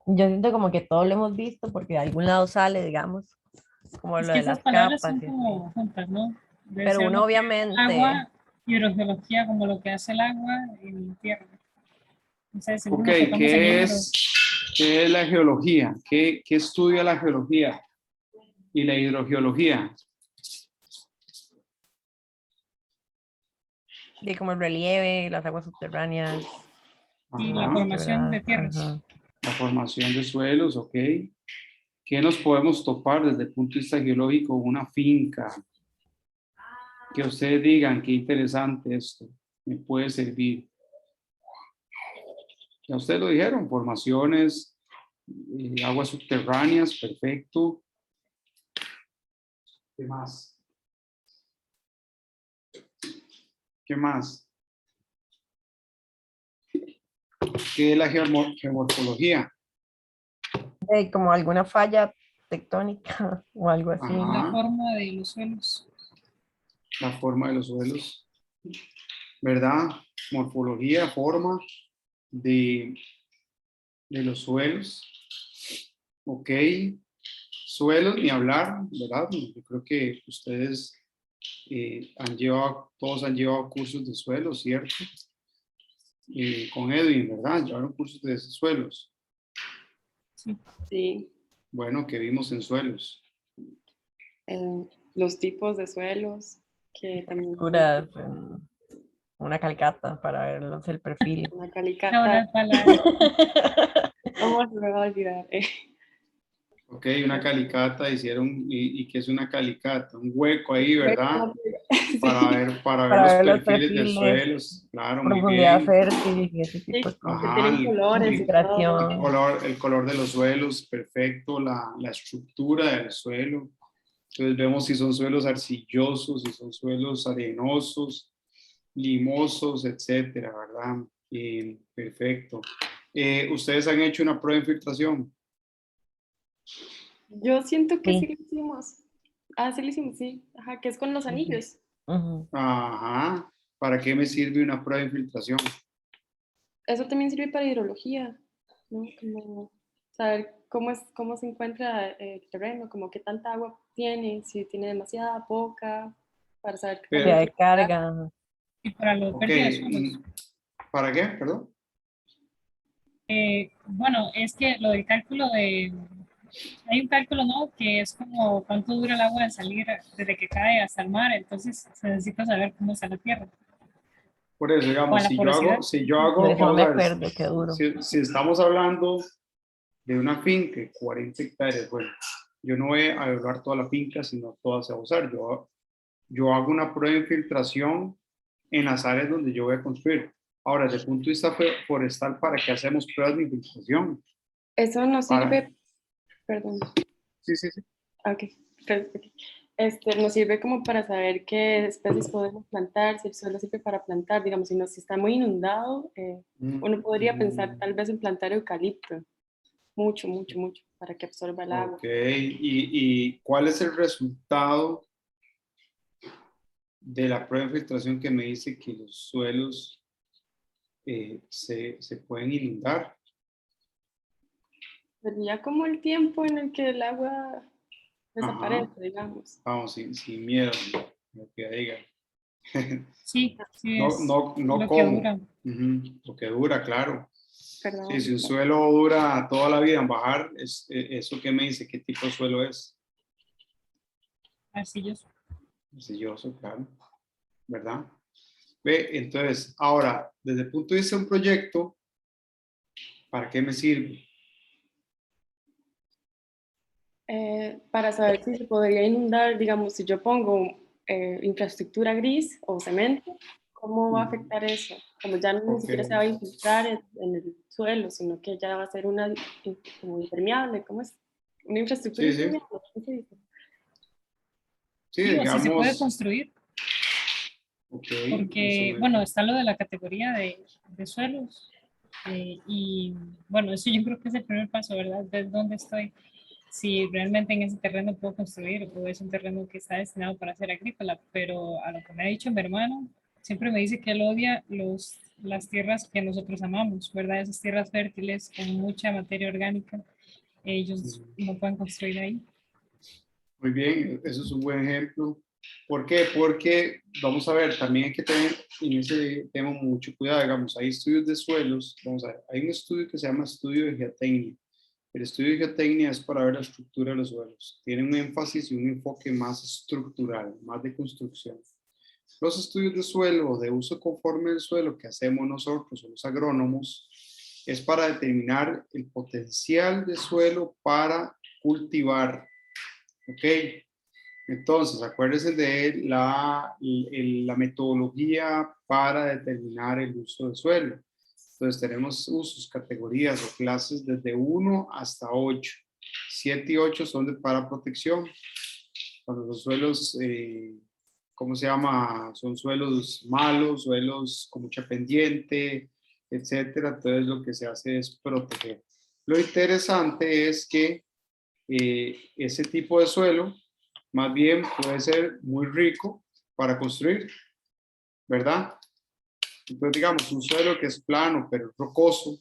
Yo siento como que todo lo hemos visto porque de algún lado sale, digamos, como Es lo que de esas las palabras capas son y así. como juntas, ¿no? Debe Pero ser uno lo que obviamente, agua, hidrogeología como lo que hace el agua en la tierra. O sea, según Ok, lo tocamos en hidro. ¿qué es la geología? ¿Qué estudia la geología y la hidrogeología? de como el relieve, las aguas subterráneas, Y la Ajá, formación de ¿verdad? tierras. Ajá. la formación de suelos, ok. ¿Qué nos podemos topar desde el punto de vista geológico en una finca? Que ustedes digan, qué interesante esto, me puede servir. Ya ustedes lo dijeron, formaciones, aguas subterráneas, perfecto. ¿Qué más? ¿Qué más? ¿Qué es la geomorfología? Como alguna falla tectónica o algo así. La Ajá, forma de los suelos. la forma de los suelos, ¿verdad? Morfología, forma de los suelos. Ok. Suelos, ni hablar, ¿verdad? Yo creo que ustedes todos han llevado cursos de suelos, ¿cierto? Con Edwin, ¿verdad? Llevaron cursos de suelos. Sí, Bueno, que vimos en suelos. los tipos de suelos que también Puras, una calcata para verlos el perfil. una Ahora calicata, palabras. ¿cómo se me va a olvidar? Ok, una calicata hicieron, ¿y qué es una calicata? Un hueco ahí, ¿verdad? Para ver los Para ver los perfiles de perfiles, suelos. Claro, muy profundidad bien. fértil y ese Sí, tipo de que cosas. Ajá, tienen colores y todo. Infiltración. el color de los suelos, perfecto, la estructura del suelo. Entonces vemos si son suelos arcillosos, si son suelos arenosos, limosos, etcétera, ¿verdad? Perfecto. ¿Ustedes han hecho una prueba de infiltración? Yo siento que sí Sí. lo hicimos. Ah, sí lo hicimos, sí. Ajá, que es con los anillos. Ujú. Ajá. ¿Para qué me sirve una prueba de infiltración? Eso también sirve para hidrología, ¿no? Como saber cómo se encuentra el terreno, como qué tanta agua tiene, si tiene demasiada, poca, para saber qué Pero, Capacidad tanto. de carga. Y para los ok, pérdida de suelos. ¿para qué? Perdón. Bueno, es que lo del cálculo de... Hay un cálculo, ¿no? Que es como cuánto dura el agua de salir desde que cae hasta el mar. Entonces se necesita saber cómo está la tierra Por eso, o a digamos, la porosidad. De eso no vamos me a ver, acuerdo, qué duro. si estamos hablando de una finca de 40 hectáreas, bueno, yo no voy a evaluar toda la finca, sino toda se va a usar. Yo hago una prueba de infiltración en las áreas donde yo voy a construir. Ahora, desde el punto de vista forestal, ¿para qué hacemos pruebas de infiltración? Eso nos Para, sirve, perdón, sí, sí, sí. ok, ok. Nos sirve como para saber qué especies podemos plantar, si el suelo sirve para plantar, digamos, si está muy inundado, uno podría pensar tal vez en plantar eucalipto, mucho, mucho, mucho, para que absorba el agua. Ok, ¿y cuál es el resultado de la prueba de filtración que me dice que los suelos se pueden inundar? Sería como el tiempo en el que el agua Ajá, desaparece, digamos. vamos, sin miedo, lo que diga. Sí, sí No, es no lo que cómo. dura. Ujú, lo que dura, claro. Sí, Perdón. si un suelo dura toda la vida en bajar, ¿eso qué me dice? ¿Qué tipo de suelo es? Arcilloso. Arcilloso, claro, ¿verdad? Ve, entonces, ahora, desde el punto de vista de un proyecto, ¿para qué me sirve? Para saber si se podría inundar, digamos, si yo pongo infraestructura gris o cemento, ¿cómo va a afectar eso? Como ya no, ni Ok. siquiera se va a infiltrar en el suelo, sino que ya va a ser una como impermeable, ¿cómo es? Una infraestructura Sí, sí. impermeable, ¿cómo se dice? Sí, Sí, o si se puede digamos, construir, ok, eso porque, me... bueno, está lo de la categoría de suelos. Y bueno, eso yo creo que es el primer paso, ¿verdad? Ver dónde estoy, si realmente en ese terreno puedo construir o es un terreno que está destinado para ser agrícola. Pero a lo que me ha dicho mi hermano, siempre me dice que él odia las tierras que nosotros amamos, ¿verdad? Esas tierras fértiles con mucha materia orgánica, ellos no pueden construir ahí. Muy bien, eso es un buen ejemplo. ¿Por qué? Porque, vamos a ver, también hay que tener en ese tema mucho cuidado. Digamos, hay estudios de suelos. Vamos a ver, hay un estudio que se llama estudio de geotecnia. El estudio de geotecnia es para ver la estructura de los suelos. Tiene un énfasis y un enfoque más estructural, más de construcción. Los estudios de suelo o de uso conforme del suelo que hacemos nosotros o los agrónomos es para determinar el potencial de suelo para cultivar. ¿Ok? Entonces, acuérdense de la metodología para determinar el uso del suelo. Entonces, tenemos usos, categorías o clases desde 1 hasta 8. 7 y 8 son para protección. Cuando los suelos, ¿cómo se llama? Son suelos malos, suelos con mucha pendiente, etcétera. Entonces, lo que se hace es proteger. Lo interesante es que ese tipo de suelo más bien puede ser muy rico para construir, ¿verdad? Entonces, digamos, un suelo que es plano, pero rocoso,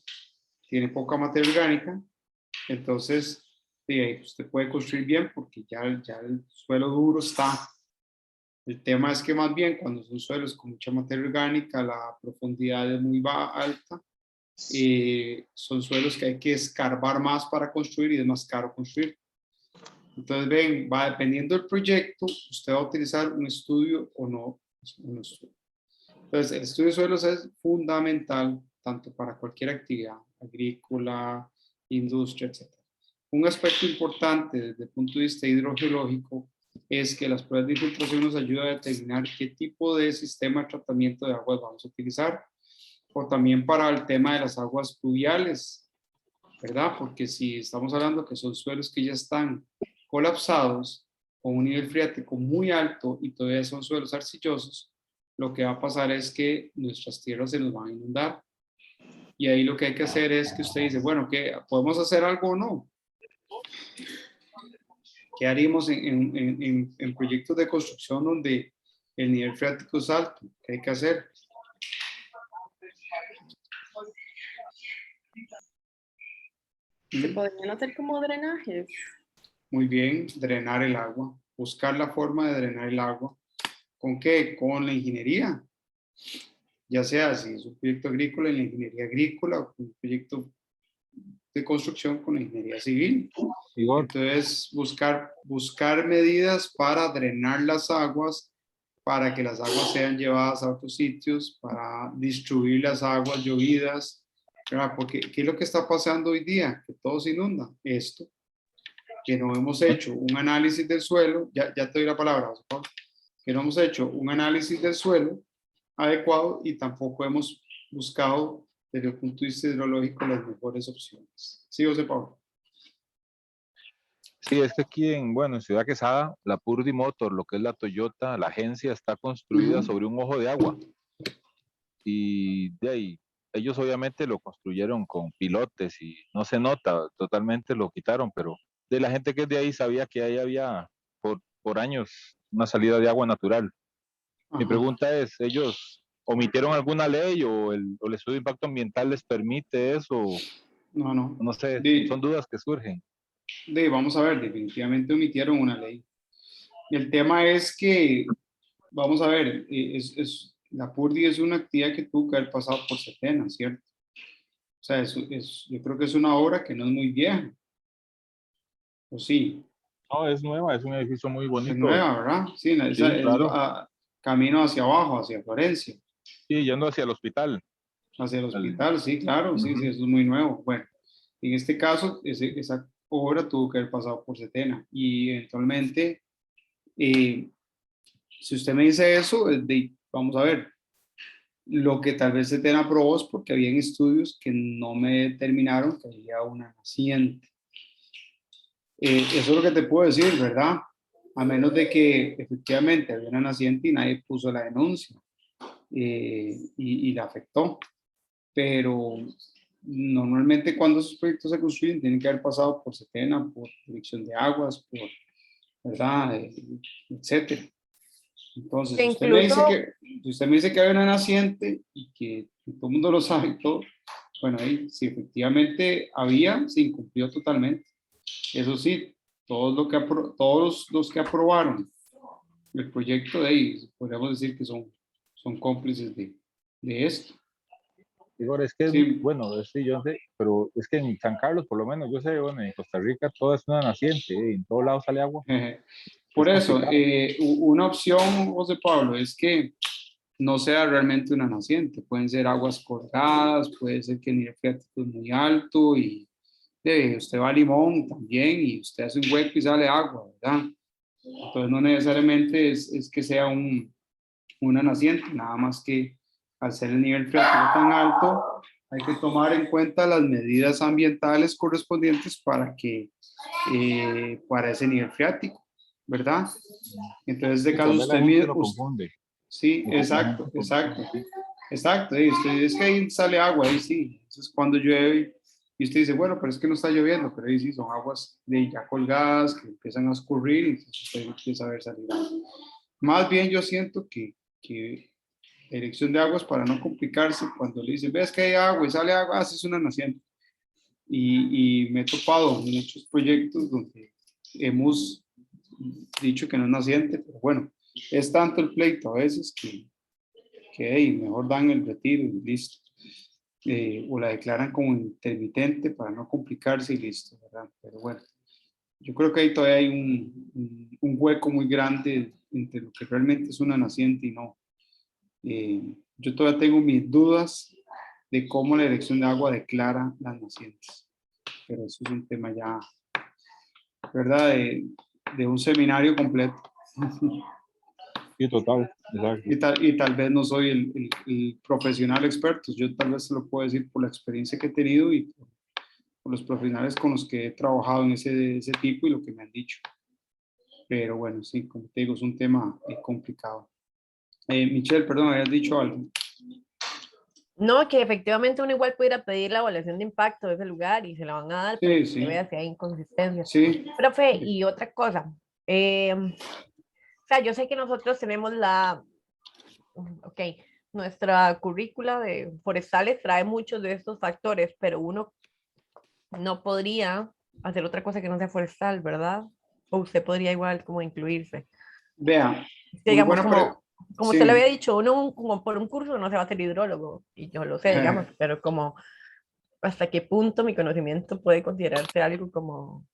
tiene poca materia orgánica, entonces sí, usted puede construir bien porque ya el suelo duro está. El tema es que más bien cuando son suelos con mucha materia orgánica, la profundidad es muy alta, son suelos que hay que escarbar más para construir y es más caro construir. Entonces, ven, va dependiendo del proyecto, usted va a utilizar un estudio o no. Un estudio. Entonces, el estudio de suelos es fundamental tanto para cualquier actividad agrícola, industria, etc. Un aspecto importante desde el punto de vista hidrogeológico es que las pruebas de infiltración nos ayudan a determinar qué tipo de sistema de tratamiento de aguas vamos a utilizar, o también para el tema de las aguas pluviales, ¿verdad? Porque si estamos hablando que son suelos que ya están colapsados, con un nivel freático muy alto y todavía son suelos arcillosos, lo que va a pasar es que nuestras tierras se nos van a inundar. Y ahí lo que hay que hacer es que usted dice, bueno, ¿qué, podemos hacer algo o no? ¿Qué haríamos en proyectos de construcción donde el nivel freático es alto? ¿Qué hay que hacer? ¿Se podrían hacer como drenajes? Muy bien, drenar el agua. Buscar la forma de drenar el agua. ¿Con qué? Con la ingeniería. Ya sea si es un proyecto agrícola, en la ingeniería agrícola, o un proyecto de construcción con la ingeniería civil. Entonces, buscar medidas para drenar las aguas, para que las aguas sean llevadas a otros sitios, para distribuir las aguas llovidas, ¿verdad? Porque ¿qué es lo que está pasando hoy día? Que todo se inunda. Esto, que no hemos hecho un análisis del suelo, ya te doy la palabra, por favor, que no hemos hecho un análisis del suelo adecuado y tampoco hemos buscado desde el punto de vista hidrológico las mejores opciones. ¿Sí, José Pablo? Sí, es que aquí en Ciudad Quesada, la Purdy Motor, lo que es la Toyota, la agencia está construida sobre un ojo de agua. Y de ahí, ellos obviamente lo construyeron con pilotes y no se nota, totalmente lo quitaron, pero de la gente que es de ahí sabía que ahí había por años una salida de agua natural. Mi pregunta es, ¿ellos omitieron alguna ley o el estudio de impacto ambiental les permite eso? No, no. No sé, son dudas que surgen. Vamos a ver, definitivamente omitieron una ley. El tema es que, vamos a ver, la PURDI es una actividad que tuvo que haber pasado por Setena, ¿cierto? O sea, yo creo que es una obra que no es muy vieja. ¿O sí? No, es nueva, es un edificio muy bonito. Es nueva, ¿verdad? Sí, claro. Camino hacia abajo, hacia Florencia. Sí, yendo hacia el hospital. Hacia el hospital, sí, claro, sí, eso es muy nuevo. Bueno, en este caso, esa obra tuvo que haber pasado por Setena y eventualmente, si usted me dice eso, vamos a ver, lo que tal vez Setena aprobó es porque habían estudios que no me determinaron que había una naciente. Eso es lo que te puedo decir, ¿verdad? A menos de que efectivamente había una naciente y nadie puso la denuncia y la afectó. Pero normalmente cuando esos proyectos se construyen tienen que haber pasado por Setena, por dirección de aguas, por, ¿verdad? Etcétera. Entonces, si usted me dice que hay una naciente y que todo el mundo lo sabe y todo, bueno, ahí si efectivamente había, se incumplió totalmente. Eso sí, todos los que aprobaron el proyecto de ahí, podríamos decir que son cómplices de esto. Igor, es que, Sí. bueno, sí, yo sé, pero es que en San Carlos, por lo menos, yo sé, bueno, en Costa Rica todo es una naciente, en todos lados sale agua. Por eso, una opción, José Pablo, es que no sea realmente una naciente. Pueden ser aguas colgadas, puede ser que el nivel freático es muy alto y usted va a Limón también y usted hace un hueco y sale agua, ¿verdad? Entonces no necesariamente es que sea una naciente, nada más que al ser el nivel freático tan alto, hay que tomar en cuenta las medidas ambientales correspondientes para ese nivel freático, ¿verdad? Entonces, de caso usted mide... Sí, exacto. Exacto, y usted es que ahí sale agua, ahí sí, entonces cuando llueve y usted dice, bueno, pero es que no está lloviendo, pero ahí sí son aguas ya colgadas que empiezan a escurrir y entonces usted empieza a ver salir agua. Más bien yo siento que dirección de aguas, para no complicarse, cuando le dicen, ves que hay agua y sale agua, haces una naciente. Y me he topado en muchos proyectos donde hemos dicho que no es naciente, pero bueno, es tanto el pleito a veces que hey, mejor dan el retiro y listo. O la declaran como intermitente para no complicarse y listo, ¿verdad? Pero bueno, yo creo que ahí todavía hay un hueco muy grande entre lo que realmente es una naciente y no. Yo todavía tengo mis dudas de cómo la dirección de agua declara las nacientes. Pero eso es un tema ya, ¿verdad? De un seminario completo. Sí, total. Exacto. Y tal vez no soy el profesional experto. Yo tal vez se lo puedo decir por la experiencia que he tenido y por los profesionales con los que he trabajado en ese tipo y lo que me han dicho. Pero bueno, sí, como te digo, es un tema complicado. Michelle, perdón, habías dicho algo. No, que efectivamente uno igual pudiera pedir la evaluación de impacto de ese lugar y se la van a dar, Sí, para sí. que vea si hay inconsistencias. Sí. Profe, y otra cosa, o sea, yo sé que nosotros tenemos nuestra currícula de forestales trae muchos de estos factores, pero uno no podría hacer otra cosa que no sea forestal, ¿verdad? O usted podría igual como incluirse. Vea, muy Digamos, buena pregunta. como Sí. usted le había dicho, uno como por un curso no se va a hacer hidrólogo, y yo lo sé, digamos, pero como hasta qué punto mi conocimiento puede considerarse algo como...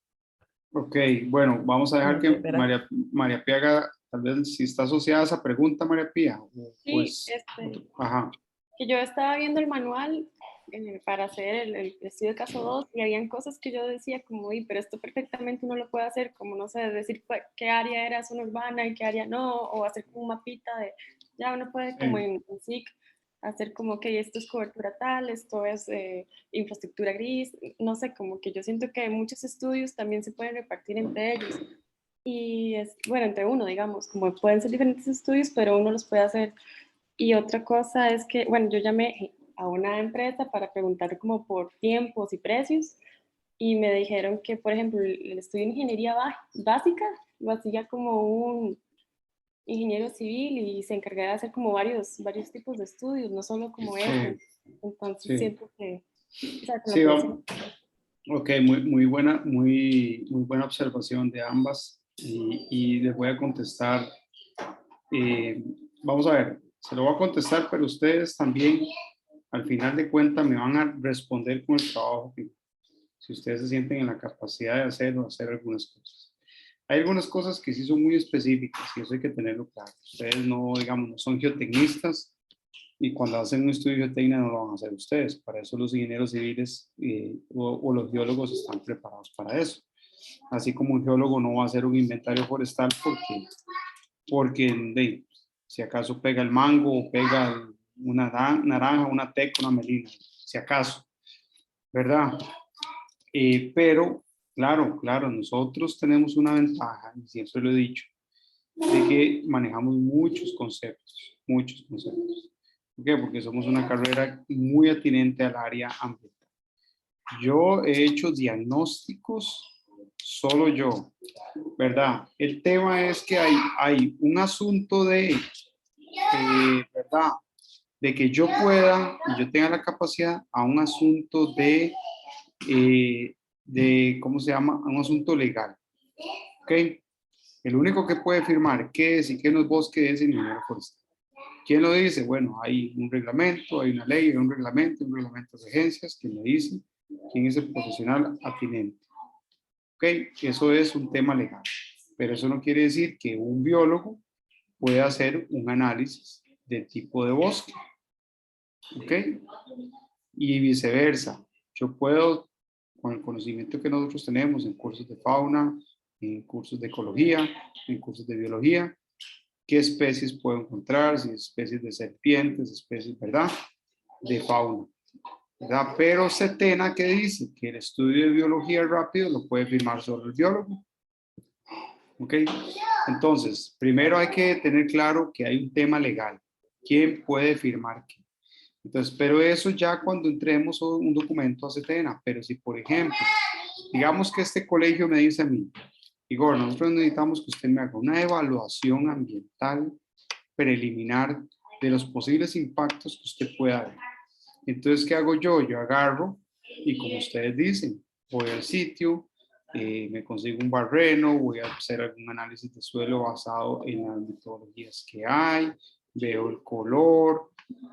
Ok, bueno, vamos a dejar No que sé, ¿verdad? María Pía haga, tal vez si está asociada a esa pregunta, María Pía. Sí, Ajá. que yo estaba viendo el manual para hacer el estudio de caso 2 y habían cosas que yo decía como, pero esto perfectamente uno lo puede hacer, como no sé, decir qué área era zona urbana y qué área no, o hacer como un mapita de, ya uno puede como en SIC hacer como que esto es cobertura tal, esto es infraestructura gris, no sé, como que yo siento que muchos estudios también se pueden repartir entre ellos. Y es, bueno, entre uno, digamos, como pueden ser diferentes estudios, pero uno los puede hacer. Y otra cosa es que, bueno, yo llamé a una empresa para preguntar como por tiempos y precios y me dijeron que, por ejemplo, el estudio de ingeniería básica lo hacía como un ingeniero civil y se encargaba de hacer como varios tipos de estudios, no solo como ese. Entonces siento que, o sea, con Sí, lo que ok, muy buena observación de ambas y les voy a contestar. Vamos a ver, se lo voy a contestar, pero ustedes también, al final de cuentas, me van a responder con el trabajo si ustedes se sienten en la capacidad de hacer o hacer algunas cosas. Hay algunas cosas que sí son muy específicas y eso hay que tenerlo claro. Ustedes no, digamos, no son geotecnistas y cuando hacen un estudio de geotecnia no lo van a hacer ustedes. Para eso los ingenieros civiles o los geólogos están preparados para eso. Así como un geólogo no va a hacer un inventario forestal porque si acaso pega el mango o pega una naranja, una teca, una melina, si acaso, ¿verdad? Pero, claro, nosotros tenemos una ventaja, y siempre lo he dicho, de que manejamos muchos conceptos. ¿Por qué? Porque somos una carrera muy atinente al área ambiental. Yo he hecho diagnósticos solo yo, ¿verdad? El tema es que hay un asunto ¿verdad? De que yo pueda y yo tenga la capacidad a un asunto ¿cómo se llama? A un asunto legal, ¿ok? El único que puede firmar qué es y qué no es bosque es el ingeniero forestal. ¿Quién lo dice? Bueno, hay un reglamento, hay una ley, hay un reglamento de agencias que me dice quién es el profesional atinente. ¿Ok? Eso es un tema legal. Pero eso no quiere decir que un biólogo pueda hacer un análisis del tipo de bosque. ¿Ok? Y viceversa. Yo puedo, con el conocimiento que nosotros tenemos en cursos de fauna, en cursos de ecología, en cursos de biología, qué especies puedo encontrar, si especies de serpientes, especies, ¿verdad? De fauna, ¿verdad? Pero Setena, ¿qué dice? Que el estudio de biología rápido lo puede firmar solo el biólogo. ¿Ok? Entonces, primero hay que tener claro que hay un tema legal. ¿Quién puede firmar qué? Entonces, pero eso ya cuando entremos un documento a Setena. Pero si, por ejemplo, digamos que este colegio me dice a mí, Igor, nosotros necesitamos que usted me haga una evaluación ambiental preliminar de los posibles impactos que usted pueda ver. Entonces, ¿qué hago yo? Yo agarro y como ustedes dicen, voy al sitio, me consigo un barreno, voy a hacer algún análisis de suelo basado en las metodologías que hay, veo el color,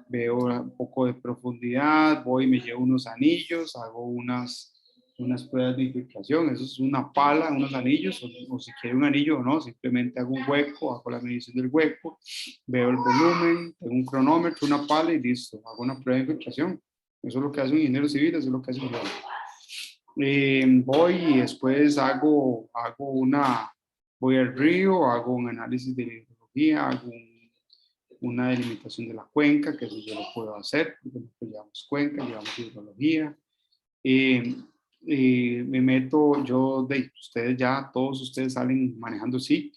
veo un poco de profundidad, voy y me llevo unos anillos, hago unas pruebas de infiltración, eso es una pala, unos anillos, o si quiere un anillo o no, simplemente hago un hueco, hago la medición del hueco, veo el volumen, tengo un cronómetro, una pala y listo, hago una prueba de infiltración. Eso es lo que hace un ingeniero civil, eso es lo que hace un geólogo. Voy y después voy al río, hago un análisis de la hidrología, hago una delimitación de la cuenca, que eso yo lo puedo hacer, porque nosotros llevamos cuenca, llevamos hidrología. Me meto, todos ustedes salen manejando SIG,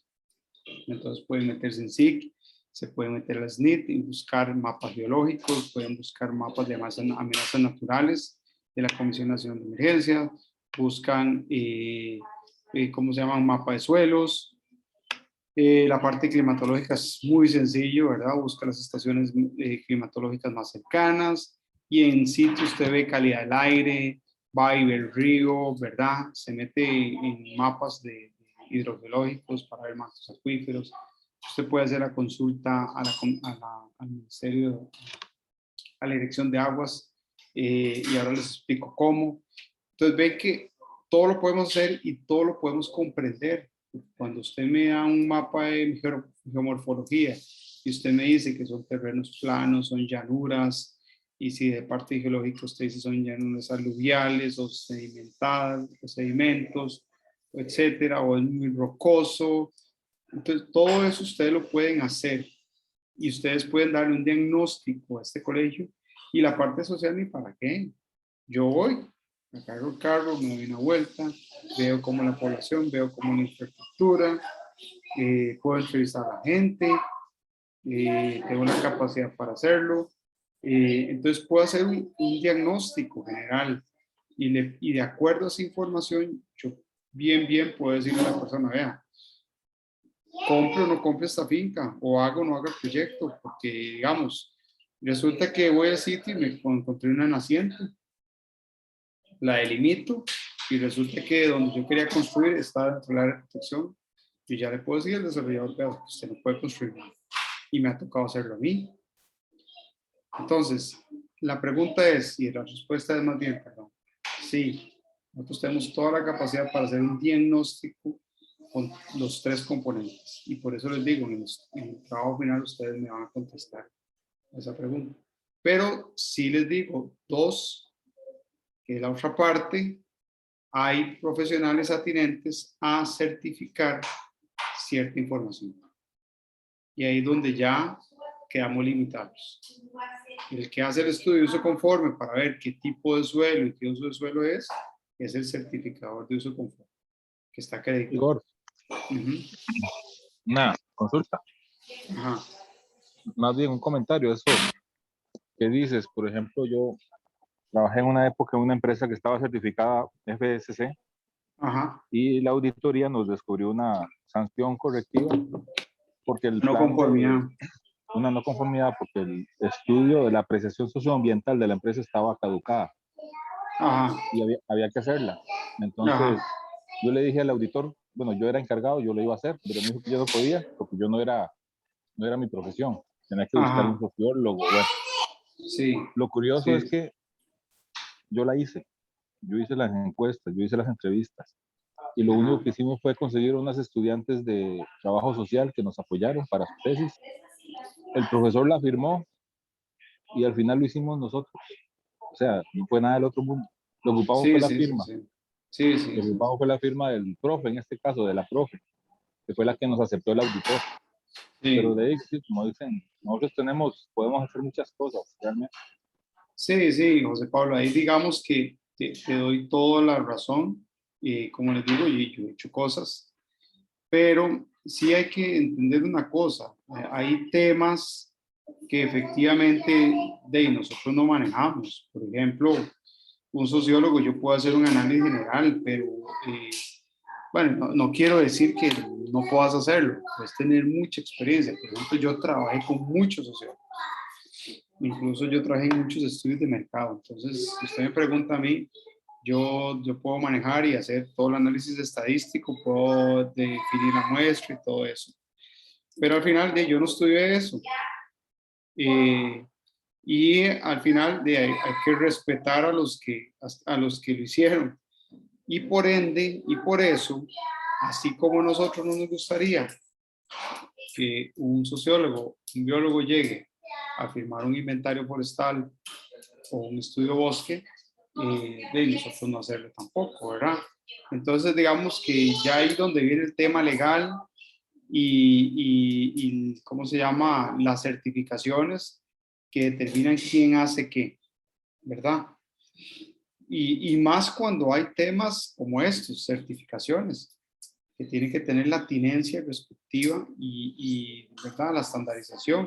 entonces pueden meterse en SIG, se pueden meter al SNIT y buscar mapas geológicos, pueden buscar mapas de amenazas naturales de la Comisión Nacional de Emergencia, buscan, ¿cómo se llama? Un mapa de suelos. La parte climatológica es muy sencillo, ¿verdad? Busca las estaciones climatológicas más cercanas y en sitio usted ve calidad del aire, va y ve el río, ¿verdad? Se mete en mapas hidrogeológicos para ver mantos acuíferos. Usted puede hacer la consulta al Ministerio, a la Dirección de Aguas, y ahora les explico cómo. Entonces ve que todo lo podemos hacer y todo lo podemos comprender. Cuando usted me da un mapa de geomorfología y usted me dice que son terrenos planos, son llanuras, y si de parte geológica usted dice son llanuras aluviales o sedimentadas, o sedimentos, etcétera, o es muy rocoso, entonces todo eso ustedes lo pueden hacer y ustedes pueden darle un diagnóstico a este colegio. Y la parte social, ni para qué. Yo voy, me cargo el carro, me doy una vuelta, veo cómo la población, veo cómo la infraestructura, puedo entrevistar a la gente, tengo la capacidad para hacerlo. Entonces puedo hacer un diagnóstico general y de acuerdo a esa información, yo bien puedo decirle a la persona, vea, compre o no compre esta finca, o haga o no haga el proyecto, porque digamos, resulta que voy al sitio y me encontré una naciente, la delimito y resulta que donde yo quería construir está dentro del área de protección y ya le puedo decir al desarrollador, pero usted no puede construir nada. Y me ha tocado hacerlo a mí. Entonces, la pregunta es, y la respuesta es más bien, perdón, sí, nosotros tenemos toda la capacidad para hacer un diagnóstico con los tres componentes. Y por eso les digo, en el trabajo final ustedes me van a contestar esa pregunta. Pero sí les digo, que es la otra parte, hay profesionales atinentes a certificar cierta información. Y ahí es donde ya quedamos limitados. El que hace el estudio de uso conforme para ver qué tipo de suelo y qué uso de suelo es el certificador de uso conforme, que está acreditado. Igor, una consulta. Ajá. Más bien un comentario, eso que dices, por ejemplo, yo trabajé en una época en una empresa que estaba certificada FSC. Ajá. Y la auditoría nos descubrió una sanción correctiva porque el no conformidad. Una no conformidad porque el estudio de la apreciación socioambiental de la empresa estaba caducada. Ajá. Y había que hacerla. Entonces, ajá, yo le dije al auditor, bueno, yo era encargado, yo lo iba a hacer, pero me dijo que yo no podía porque yo no era mi profesión. Tenía que buscar, ajá, un sociólogo. Bueno. Sí. Lo curioso, sí, es que yo la hice. Yo hice las encuestas, yo hice las entrevistas. Y lo, ajá, único que hicimos fue conseguir unas estudiantes de trabajo social que nos apoyaron para su tesis. El profesor la firmó y al final lo hicimos nosotros. O sea, no fue nada del otro mundo. Lo ocupado, sí, fue la, sí, firma. Sí. Lo ocupado fue la firma del profe, en este caso, de la profe, que fue la que nos aceptó el auditor. Sí. Pero de ahí, como dicen, nosotros podemos hacer muchas cosas, realmente. Sí, José Pablo, ahí digamos que te doy toda la razón. Como les digo, yo he hecho cosas, pero sí hay que entender una cosa. Hay temas que efectivamente nosotros no manejamos. Por ejemplo, un sociólogo, yo puedo hacer un análisis general, pero bueno, no quiero decir que no puedas hacerlo, es tener mucha experiencia. Por ejemplo, yo trabajé con muchos sociólogos, incluso yo trabajé en muchos estudios de mercado. Entonces, si usted me pregunta a mí, yo puedo manejar y hacer todo el análisis estadístico, puedo definir la muestra y todo eso. Pero al final yo no estudié eso. Y al final hay que respetar a los que lo hicieron. Y por ende, y por eso, así como a nosotros no nos gustaría que un sociólogo, un biólogo llegue a firmar un inventario forestal o un estudio bosque, de nosotros no hacerlo tampoco, ¿verdad? Entonces, digamos que ya ahí donde viene el tema legal y ¿cómo se llama? Las certificaciones que determinan quién hace qué, ¿verdad? Y más cuando hay temas como estos, certificaciones, que tienen que tener la tinencia respectiva y ¿verdad? La estandarización.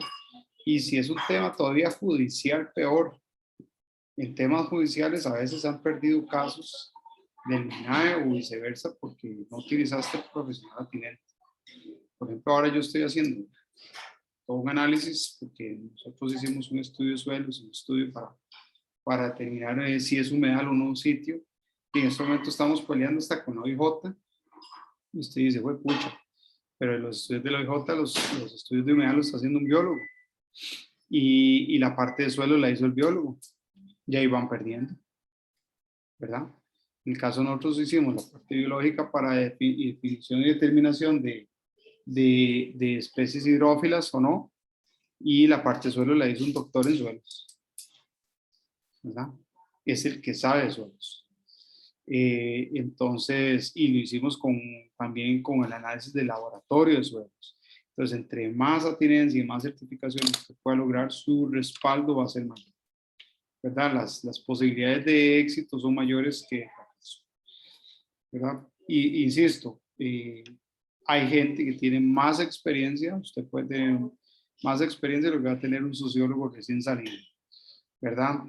Y si es un tema todavía judicial, peor. En temas judiciales a veces han perdido casos del MINAE o viceversa porque no utilizaste el profesional atinente. Por ejemplo, ahora yo estoy haciendo todo un análisis porque nosotros hicimos un estudio de suelos, un estudio para determinar si es humedal o no un sitio. Y en este momento estamos peleando hasta con la OIJ. Y usted dice, fue pucha, pero los estudios de la OIJ, los estudios de humedad los está haciendo un biólogo. Y la parte de suelo la hizo el biólogo. Y ahí van perdiendo, ¿verdad? En el caso nosotros hicimos la parte biológica para definición y determinación de especies hidrófilas o no, y la parte de suelo la hizo un doctor en suelos, ¿verdad? Es el que sabe de suelos. Entonces, y lo hicimos también con el análisis de laboratorio de suelos. Entonces, entre más atinencia y más certificaciones se pueda lograr, su respaldo va a ser mayor, ¿verdad? Las posibilidades de éxito son mayores que fracaso, ¿verdad? Y insisto, hay gente que tiene más experiencia, usted puede tener más experiencia de lo que va a tener un sociólogo recién salido, ¿verdad?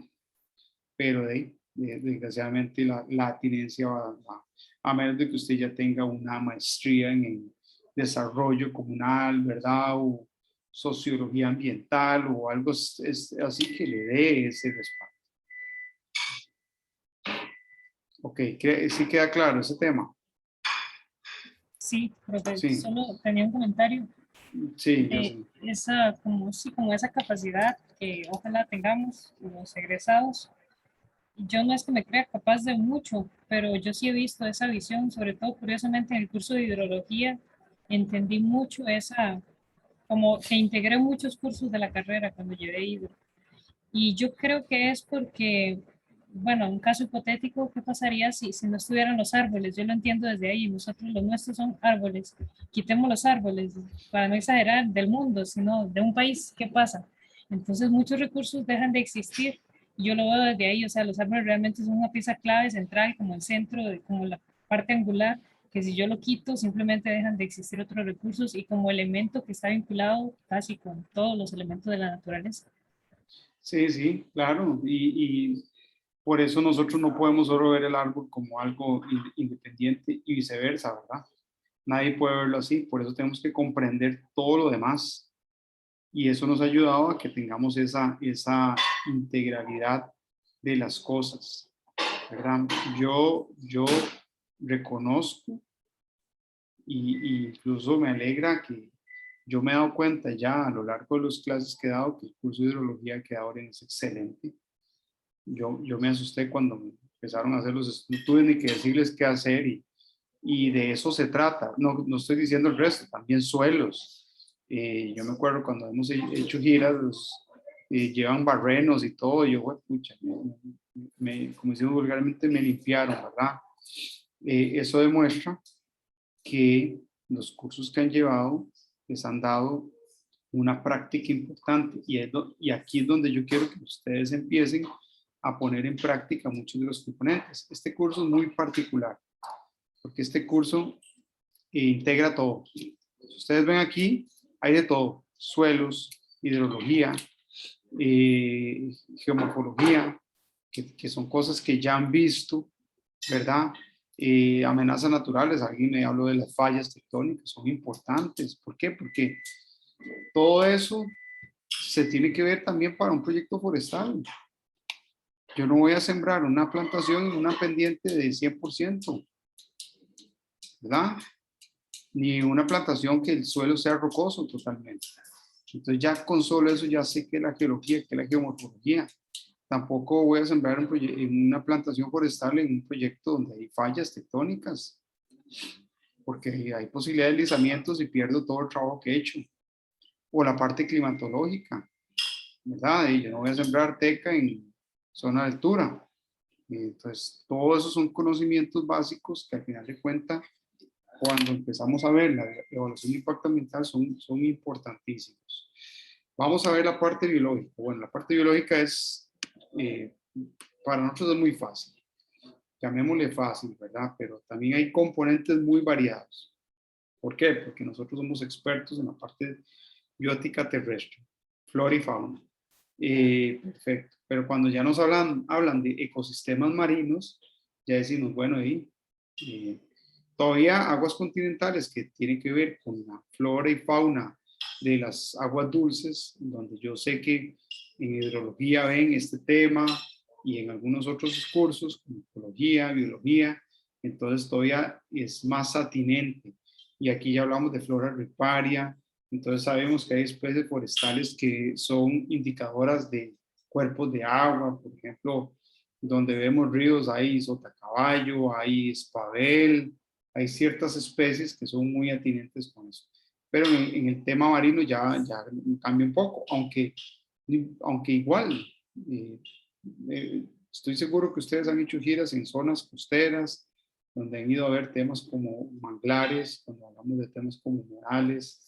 Pero desgraciadamente la atinencia va a menos de que usted ya tenga una maestría en desarrollo comunal, ¿verdad? O sociología ambiental o algo así que le dé ese respaldo. Ok, sí queda claro ese tema. Sí, pero Sí. solo tenía un comentario. Sí, yo sé. Esa, como esa capacidad que ojalá tengamos los egresados. Yo no es que me crea capaz de mucho, pero yo sí he visto esa visión, sobre todo curiosamente en el curso de hidrología, entendí mucho esa, como que integré muchos cursos de la carrera cuando llevé hidro. Y yo creo que es porque, bueno, un caso hipotético, ¿qué pasaría si no estuvieran los árboles? Yo lo entiendo desde ahí, nosotros los nuestros son árboles. Quitemos los árboles, para no exagerar, del mundo, sino de un país, ¿qué pasa? Entonces muchos recursos dejan de existir. Yo lo veo desde ahí, o sea, los árboles realmente son una pieza clave, central, como el centro, como la parte angular, que si yo lo quito, simplemente dejan de existir otros recursos y como elemento que está vinculado casi con todos los elementos de la naturaleza. Sí, sí, claro. Y por eso nosotros no podemos solo ver el árbol como algo independiente y viceversa, ¿verdad? Nadie puede verlo así, por eso tenemos que comprender todo lo demás. Y eso nos ha ayudado a que tengamos esa integralidad de las cosas, ¿verdad? Yo reconozco y incluso me alegra que yo me he dado cuenta ya a lo largo de las clases que he dado que el curso de hidrología que ahora es excelente. Yo me asusté cuando me empezaron a hacer los estudios, no tuve ni que decirles qué hacer y de eso se trata. No estoy diciendo el resto, también suelos. Yo me acuerdo cuando hemos hecho giras, llevan barrenos y todo, y yo, bueno, pucha, como decimos vulgarmente, me limpiaron, ¿verdad? Eso demuestra que los cursos que han llevado les han dado una práctica importante y aquí es donde yo quiero que ustedes empiecen a poner en práctica muchos de los componentes. Este curso es muy particular porque este curso integra todo. Ustedes ven aquí, hay de todo, suelos, hidrología, geomorfología, que son cosas que ya han visto, ¿verdad? Amenazas naturales, alguien me habló de las fallas tectónicas, son importantes. ¿Por qué? Porque todo eso se tiene que ver también para un proyecto forestal. Yo no voy a sembrar una plantación en una pendiente de 100%, ¿verdad? Ni una plantación que el suelo sea rocoso totalmente. Entonces ya con solo eso ya sé que la geología, que la geomorfología. Tampoco voy a sembrar en una plantación forestal en un proyecto donde hay fallas tectónicas, porque hay posibilidad de deslizamientos y pierdo todo el trabajo que he hecho. O la parte climatológica, ¿verdad? Y yo no voy a sembrar teca en zona de altura. Entonces, todos esos son conocimientos básicos que al final de cuentas, cuando empezamos a ver la evaluación de impacto ambiental, son importantísimos. Vamos a ver la parte biológica. Bueno, la parte biológica es, para nosotros es muy fácil. Llamémosle fácil, ¿verdad? Pero también hay componentes muy variados. ¿Por qué? Porque nosotros somos expertos en la parte biótica terrestre, flora y fauna. Perfecto. Pero cuando ya nos hablan de ecosistemas marinos, ya decimos, bueno, todavía aguas continentales que tienen que ver con la flora y fauna de las aguas dulces, donde yo sé que en hidrología ven este tema y en algunos otros cursos, como ecología, biología, entonces todavía es más atinente. Y aquí ya hablamos de flora riparia, entonces sabemos que hay especies forestales que son indicadoras de cuerpos de agua, por ejemplo, donde vemos ríos hay sotacaballo, hay espabel, hay ciertas especies que son muy atinentes con eso. Pero en el tema marino ya cambia un poco, aunque igual, estoy seguro que ustedes han hecho giras en zonas costeras, donde han ido a ver temas como manglares, cuando hablamos de temas como humedales,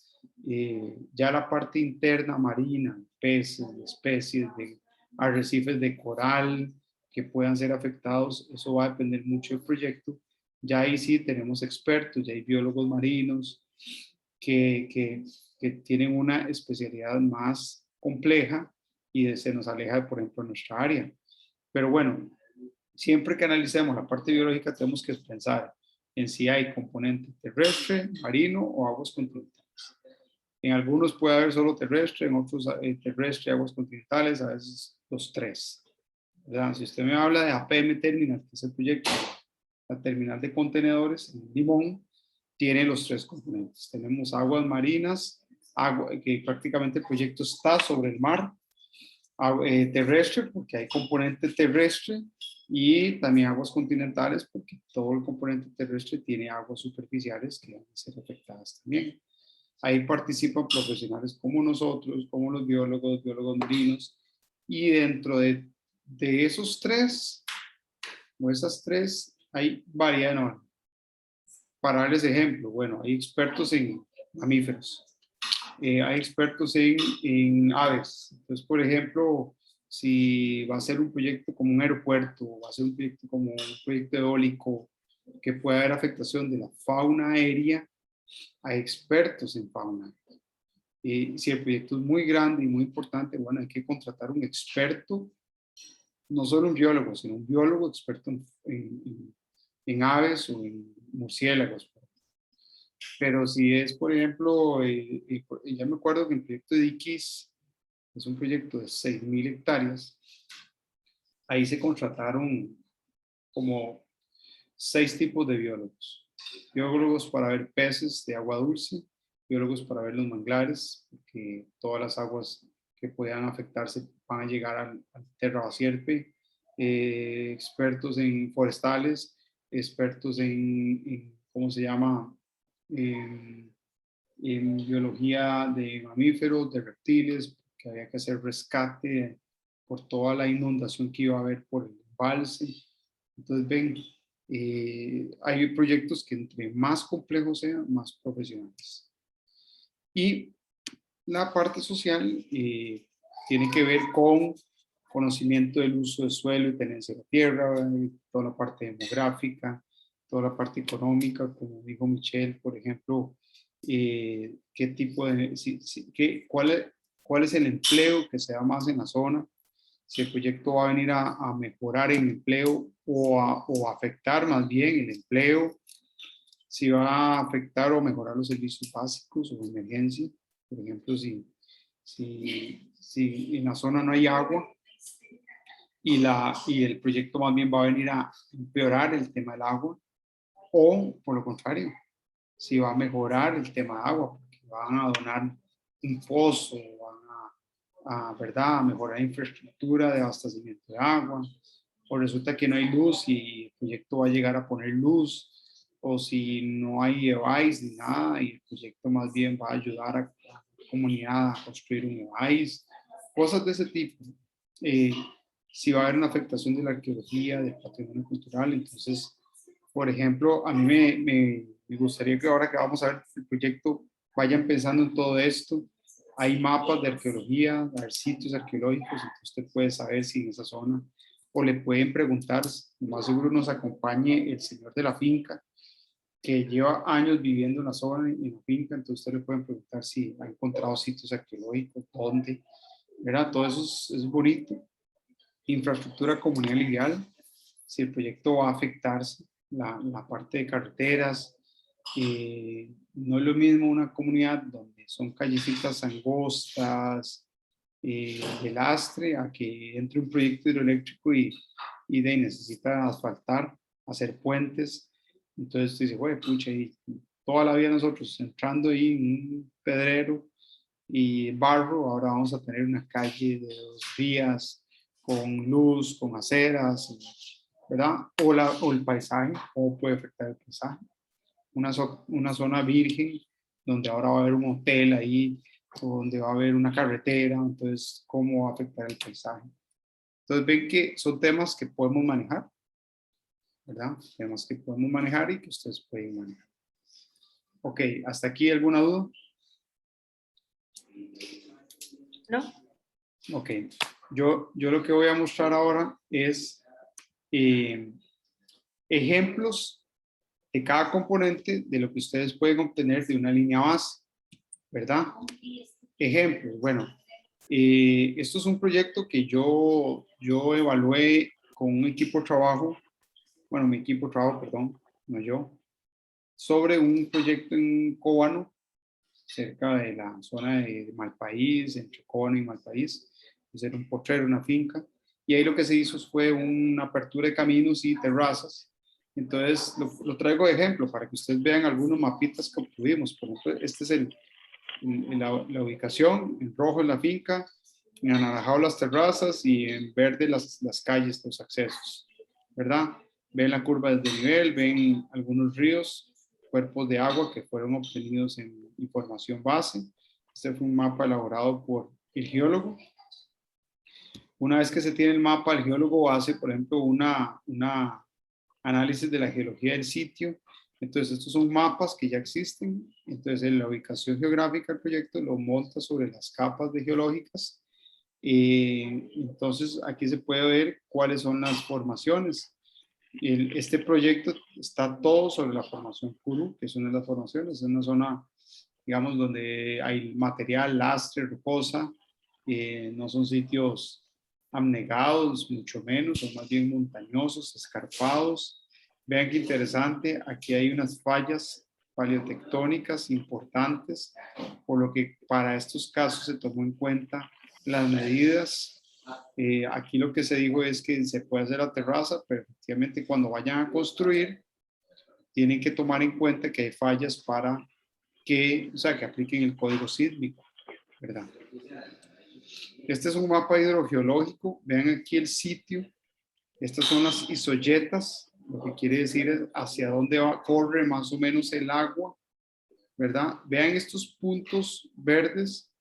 ya la parte interna marina, peces, especies de arrecifes de coral que puedan ser afectados, eso va a depender mucho del proyecto. Ya ahí sí tenemos expertos, ya hay biólogos marinos que tienen una especialidad más compleja y se nos aleja, por ejemplo, de nuestra área. Pero bueno, siempre que analicemos la parte biológica tenemos que pensar en si hay componente terrestre, marino o aguas continentales. En algunos puede haber solo terrestre, en otros terrestre, aguas continentales, a veces los tres. ¿Verdad? Si usted me habla de APM Terminal, que es el proyecto, la terminal de contenedores en Limón, tiene los tres componentes. Tenemos aguas marinas, que prácticamente el proyecto está sobre el mar, terrestre, porque hay componente terrestre, y también aguas continentales, porque todo el componente terrestre tiene aguas superficiales que van a ser afectadas también. Ahí participan profesionales como nosotros, como los biólogos marinos, y dentro de esos tres, o esas tres, hay variedad enorme. Para darles ejemplo, bueno, hay expertos en mamíferos, hay expertos en aves. Entonces, por ejemplo, si va a ser un proyecto como un aeropuerto, o va a ser un proyecto como un proyecto eólico, que pueda haber afectación de la fauna aérea, hay expertos en fauna. Si el proyecto es muy grande y muy importante, bueno, hay que contratar un experto, no solo un biólogo, sino un biólogo experto en aves o en murciélagos. Pero si es, por ejemplo, ya me acuerdo que el proyecto de Iquis es un proyecto de 6.000 hectáreas, ahí se contrataron como 6 tipos de biólogos. Biólogos para ver peces de agua dulce, biólogos para ver los manglares, porque todas las aguas que puedan afectarse van a llegar al Terra Sierpe, expertos en forestales, expertos en ¿cómo se llama? En biología de mamíferos, de reptiles, que había que hacer rescate por toda la inundación que iba a haber por el embalse. Entonces, ven, hay proyectos que entre más complejos sean, más profesionales. Y la parte social tiene que ver con conocimiento del uso del suelo y tenencia de la tierra, toda la parte demográfica, toda la parte económica, como dijo Michelle, por ejemplo, qué tipo de, cuál es el empleo que se da más en la zona, si el proyecto va a venir a mejorar el empleo o a afectar más bien el empleo, si va a afectar o mejorar los servicios básicos o emergencia. Por ejemplo, si en la zona no hay agua y el proyecto más bien va a venir a empeorar el tema del agua, o por lo contrario, si va a mejorar el tema de agua, porque van a donar un pozo, ¿verdad? A mejorar la infraestructura de abastecimiento de agua, o resulta que no hay luz y el proyecto va a llegar a poner luz, o si no hay EVAIS ni nada y el proyecto más bien va a ayudar a la comunidad a construir un EVAIS, cosas de ese tipo. Si va a haber una afectación de la arqueología, del patrimonio cultural, entonces, por ejemplo, a mí me gustaría que ahora que vamos a ver el proyecto vayan pensando en todo esto. Hay mapas de arqueología, hay sitios arqueológicos, entonces usted puede saber si en esa zona, o le pueden preguntar, más seguro nos acompañe el señor de la finca, que lleva años viviendo en la zona, en la finca, entonces usted le pueden preguntar si ha encontrado sitios arqueológicos, dónde, ¿verdad? Todo eso es bonito. Infraestructura comunal ideal, si el proyecto va a afectarse, la parte de carreteras, no es lo mismo una comunidad donde son callecitas angostas, de lastre, a que entre un proyecto hidroeléctrico y necesita asfaltar, hacer puentes. Entonces dice, güey, pucha, y toda la vida nosotros entrando ahí en un pedrero y barro, ahora vamos a tener una calle de 2 vías con luz, con aceras, ¿verdad? O el paisaje, cómo puede afectar el paisaje. Una zona virgen donde ahora va a haber un hotel ahí, o donde va a haber una carretera, entonces cómo va a afectar el paisaje. Entonces ven que son temas que podemos manejar, ¿verdad? Temas que podemos manejar y que ustedes pueden manejar. Ok, ¿hasta aquí alguna duda? ¿No? Ok, yo lo que voy a mostrar ahora es ejemplos de cada componente de lo que ustedes pueden obtener de una línea base, ¿verdad? Ejemplos, bueno, esto es un proyecto que yo evalué con un equipo de trabajo, bueno, mi equipo de trabajo, perdón, no yo, sobre un proyecto en Cóbano, cerca de la zona de Malpaís, entre Cóbano y Malpaís. Era un potrero, una finca, y ahí lo que se hizo fue una apertura de caminos y terrazas. Entonces lo traigo de ejemplo para que ustedes vean algunos mapitas que obtuvimos. Por ejemplo, este es la ubicación, en rojo es la finca, en anaranjado las terrazas y en verde las calles, los accesos, ¿verdad? Ven la curva de nivel, ven algunos ríos, cuerpos de agua que fueron obtenidos en información base. Este fue un mapa elaborado por el geólogo. Una vez que se tiene el mapa, el geólogo hace, por ejemplo, una análisis de la geología del sitio. Entonces, estos son mapas que ya existen. Entonces, en la ubicación geográfica del proyecto lo monta sobre las capas de geológicas. Entonces, aquí se puede ver cuáles son las formaciones. Este proyecto está todo sobre la formación Kuru, que es una de las formaciones. Es una zona, digamos, donde hay material, lastre, rocosa. No son sitios abnegados, mucho menos, son más bien montañosos, escarpados. Vean qué interesante, aquí hay unas fallas paleotectónicas importantes, por lo que para estos casos se tomó en cuenta las medidas. Aquí lo que se dijo es que se puede hacer la terraza, pero efectivamente cuando vayan a construir, tienen que tomar en cuenta que hay fallas para que, o sea, que apliquen el código sísmico, ¿verdad? Este es un mapa hidrogeológico. Vean aquí el sitio. Estas son las isoyetas, lo que quiere decir es hacia dónde corre más o menos el agua, ¿verdad? Vean estos puntos verdes.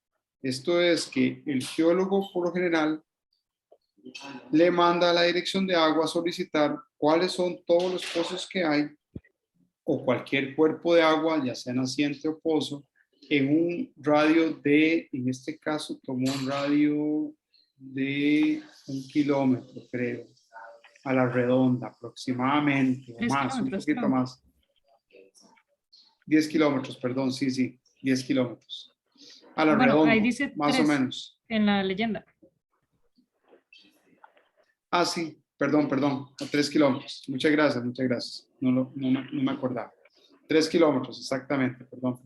Esto es que el geólogo, por lo general, le manda a la dirección de agua a solicitar cuáles son todos los pozos que hay o cualquier cuerpo de agua, ya sea naciente o pozo, en un radio de, en este caso tomó un radio de 1 kilómetro, creo, a la redonda aproximadamente, o más, un poquito más. 10 kilómetros, perdón, sí, 10 kilómetros. A la redonda, ahí dice más 3 o menos. en la leyenda. Ah, sí, perdón, a 3 kilómetros. Muchas gracias. No me acordaba. 3 kilómetros, exactamente, perdón.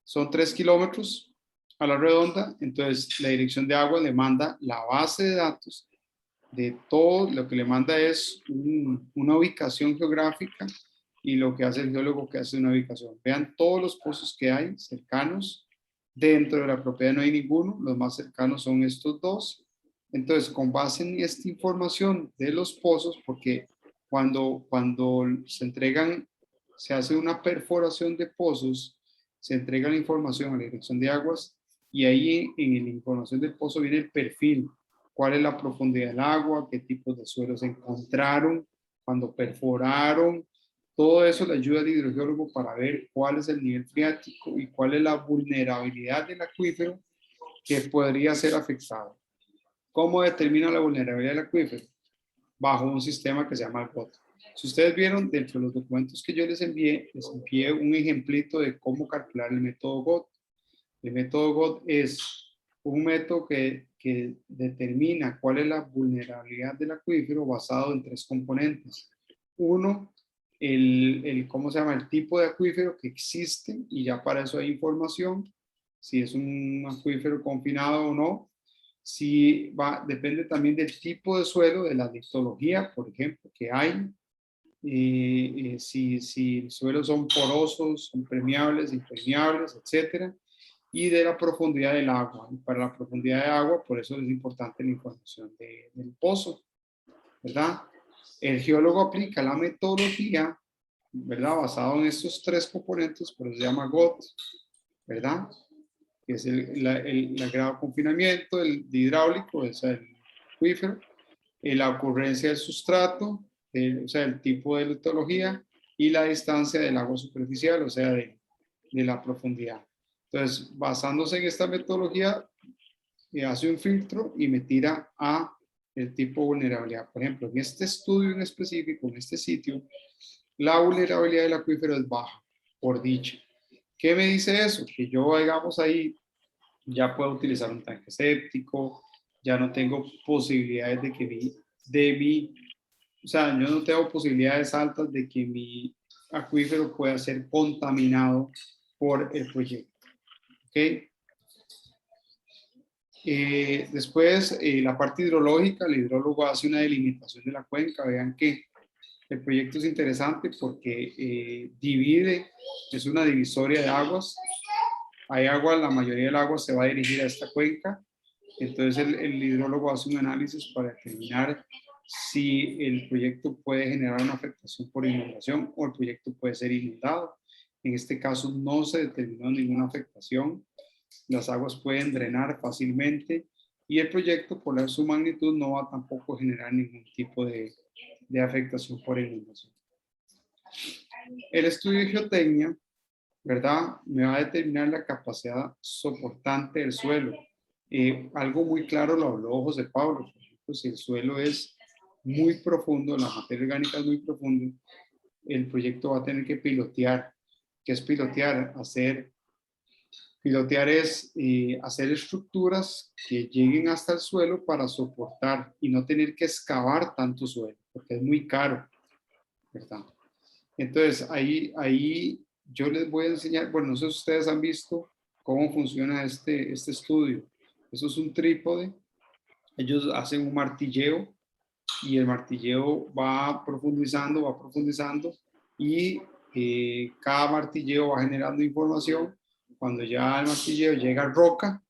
Son 3 kilómetros a la redonda, entonces la dirección de agua le manda la base de datos de todo, lo que le manda es una ubicación geográfica y lo que hace el geólogo que hace una ubicación. Vean todos los pozos que hay cercanos, dentro de la propiedad no hay ninguno, los más cercanos son estos dos. Entonces, con base en esta información de los pozos, porque cuando se entregan, se hace una perforación de pozos, se entrega la información a la dirección de aguas y ahí en la información del pozo viene el perfil, cuál es la profundidad del agua, qué tipos de suelos se encontraron, cuando perforaron, todo eso le ayuda al hidrogeólogo para ver cuál es el nivel freático y cuál es la vulnerabilidad del acuífero que podría ser afectado. ¿Cómo determina la vulnerabilidad del acuífero? Bajo un sistema que se llama GOT. Si ustedes vieron dentro de los documentos que yo les envié un ejemplito de cómo calcular el método GOT. El método GOT es un método que determina cuál es la vulnerabilidad del acuífero basado en 3 componentes. Uno, ¿cómo se llama? El tipo de acuífero que existe, y ya para eso hay información, si es un acuífero confinado o no. Depende también del tipo de suelo, de la litología, por ejemplo, que hay. Si los suelos son porosos, son permeables, impermeables, etcétera, y de la profundidad del agua. Y para la profundidad de agua, por eso es importante la información del pozo, ¿verdad? El geólogo aplica la metodología, ¿verdad? Basado en estos 3 componentes, por eso se llama GOT, ¿verdad? Que es el grado de confinamiento, el de hidráulico, o sea, el acuífero, la ocurrencia del sustrato, o sea, el tipo de litología y la distancia del agua superficial, o sea, de la profundidad. Entonces, basándose en esta metodología, hace un filtro y me tira a el tipo de vulnerabilidad. Por ejemplo, en este estudio en específico, en este sitio, la vulnerabilidad del acuífero es baja, por dicha. ¿Qué me dice eso? Que yo, digamos, ahí ya puedo utilizar un tanque séptico, ya no tengo posibilidades o sea, yo no tengo posibilidades altas de que mi acuífero pueda ser contaminado por el proyecto. ¿Ok? Después, la parte hidrológica, el hidrólogo hace una delimitación de la cuenca. Vean que el proyecto es interesante porque divide, es una divisoria de aguas. Hay agua, la mayoría del agua se va a dirigir a esta cuenca. Entonces el hidrólogo hace un análisis para determinar si el proyecto puede generar una afectación por inundación o el proyecto puede ser inundado. En este caso no se determinó ninguna afectación. Las aguas pueden drenar fácilmente y el proyecto, por su magnitud, no va a tampoco generar ningún tipo de afectación por inundación. El estudio de geotecnia, ¿verdad? Me va a determinar la capacidad soportante del suelo. Algo muy claro lo habló José Pablo. Por ejemplo, si el suelo es muy profundo, la materia orgánica es muy profunda, el proyecto va a tener que pilotear. ¿Qué es pilotear? Pilotear es hacer estructuras que lleguen hasta el suelo para soportar y no tener que excavar tanto suelo, porque es muy caro, ¿verdad? Entonces, ahí yo les voy a enseñar, bueno, no sé si ustedes han visto cómo funciona este estudio. Eso es un trípode. Ellos hacen un martilleo y el martilleo va profundizando y cada martilleo va generando información. Cuando ya el martilleo llega a roca,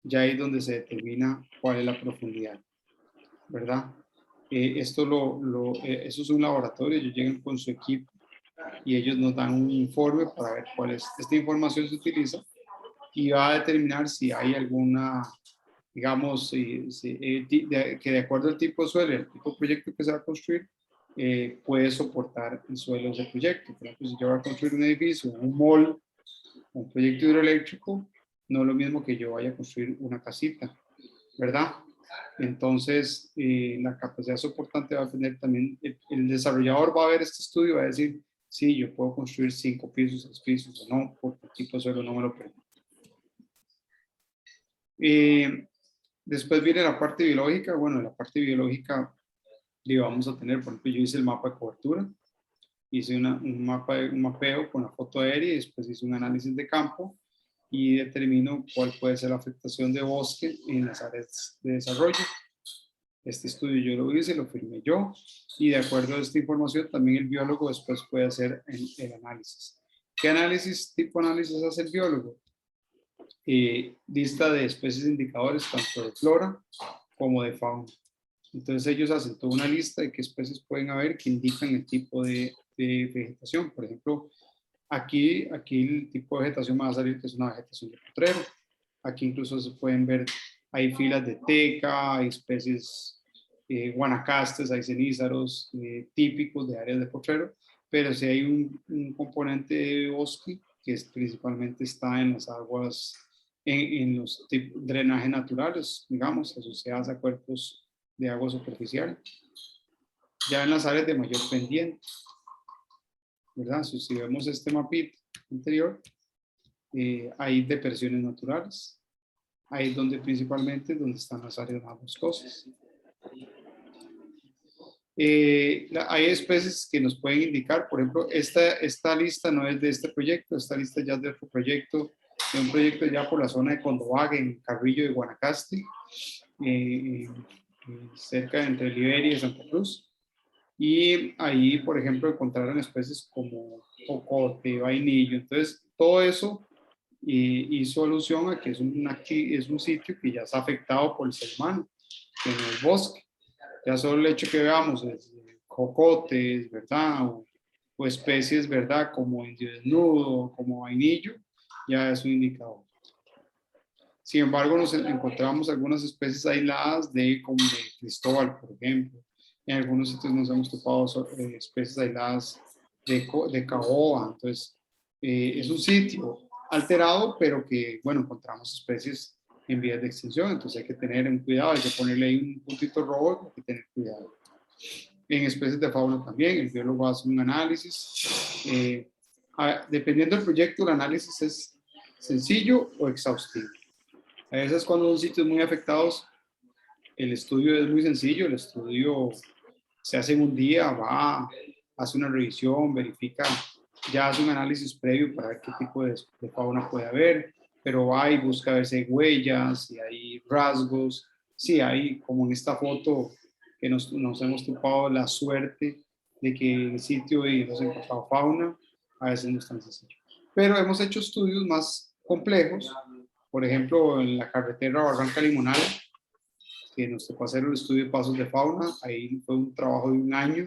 ya ahí es donde se determina cuál es la profundidad, ¿verdad? Eso es un laboratorio, ellos llegan con su equipo y ellos nos dan un informe para ver cuál es. Esta información se utiliza y va a determinar si hay alguna, digamos, que de acuerdo al tipo de suelo, el tipo de proyecto que se va a construir, puede soportar el suelo de ese proyecto. Por ejemplo, si yo voy a construir un edificio, un mall, un proyecto hidroeléctrico, no es lo mismo que yo vaya a construir una casita, ¿verdad? Entonces, la capacidad soportante va a tener también, el desarrollador va a ver este estudio y va a decir, sí, yo puedo construir 5 pisos, 6 pisos, o no, porque el tipo de suelo no me lo permite. Después viene la parte biológica. Bueno, en la parte biológica le vamos a tener, por ejemplo, yo hice el mapa de cobertura, hice un mapeo con la foto aérea y después hice un análisis de campo y determino cuál puede ser la afectación de bosque en las áreas de desarrollo. Este estudio yo lo hice, lo firmé yo, y de acuerdo a esta información también el biólogo después puede hacer el análisis. ¿Qué tipo de análisis hace el biólogo? Lista de especies indicadores tanto de flora como de fauna. Entonces ellos hacen toda una lista de qué especies pueden haber que indican el tipo de vegetación. Por ejemplo, aquí el tipo de vegetación va a salir que es una vegetación de potrero. Aquí incluso se pueden ver, hay filas de teca, hay especies guanacastes, hay cenízaros típicos de áreas de potrero, pero si hay un componente de bosque que principalmente está en las aguas, en los drenajes naturales, digamos, asociadas a cuerpos de agua superficial. Ya en las áreas de mayor pendiente, ¿verdad? Si vemos este mapita anterior, hay depresiones naturales. Ahí es donde principalmente donde están las áreas más boscosas. Hay especies que nos pueden indicar, por ejemplo, esta lista no es de este proyecto, esta lista ya es de otro proyecto, de un proyecto ya por la zona de Condovague, en Carrillo de Guanacaste, cerca de entre Liberia y Santa Cruz. Y ahí, por ejemplo, encontraron especies como jocote, vainillo. Entonces, todo eso hizo alusión a que es un sitio que ya está afectado por el ser humano, que no es bosque. Ya solo el hecho que veamos jocotes, ¿verdad? O especies, ¿verdad? Como indio desnudo, como vainillo, ya es un indicador. Sin embargo, nos encontramos algunas especies aisladas como de Cristóbal, por ejemplo. En algunos sitios nos hemos topado especies aisladas de caoba. Entonces, es un sitio alterado, pero que, bueno, encontramos especies en vías de extinción. Entonces hay que tener un cuidado, hay que ponerle ahí un puntito rojo, hay que tener cuidado. En especies de fauna también, el biólogo hace un análisis. Dependiendo del proyecto, el análisis es sencillo o exhaustivo. A veces cuando son sitios muy afectados, el estudio es muy sencillo, el estudio se hace en un día, va, hace una revisión, verifica, ya hace un análisis previo para ver qué tipo de fauna puede haber, pero va y busca ver si hay huellas, si hay rasgos, si hay, como en esta foto que nos hemos topado la suerte de que en el sitio hemos encontrado fauna, a veces no es tan sencillo. Pero hemos hecho estudios más complejos, por ejemplo, en la carretera Barranca Limonal, que nos tocó hacer el estudio de pasos de fauna. Ahí fue un trabajo de un año,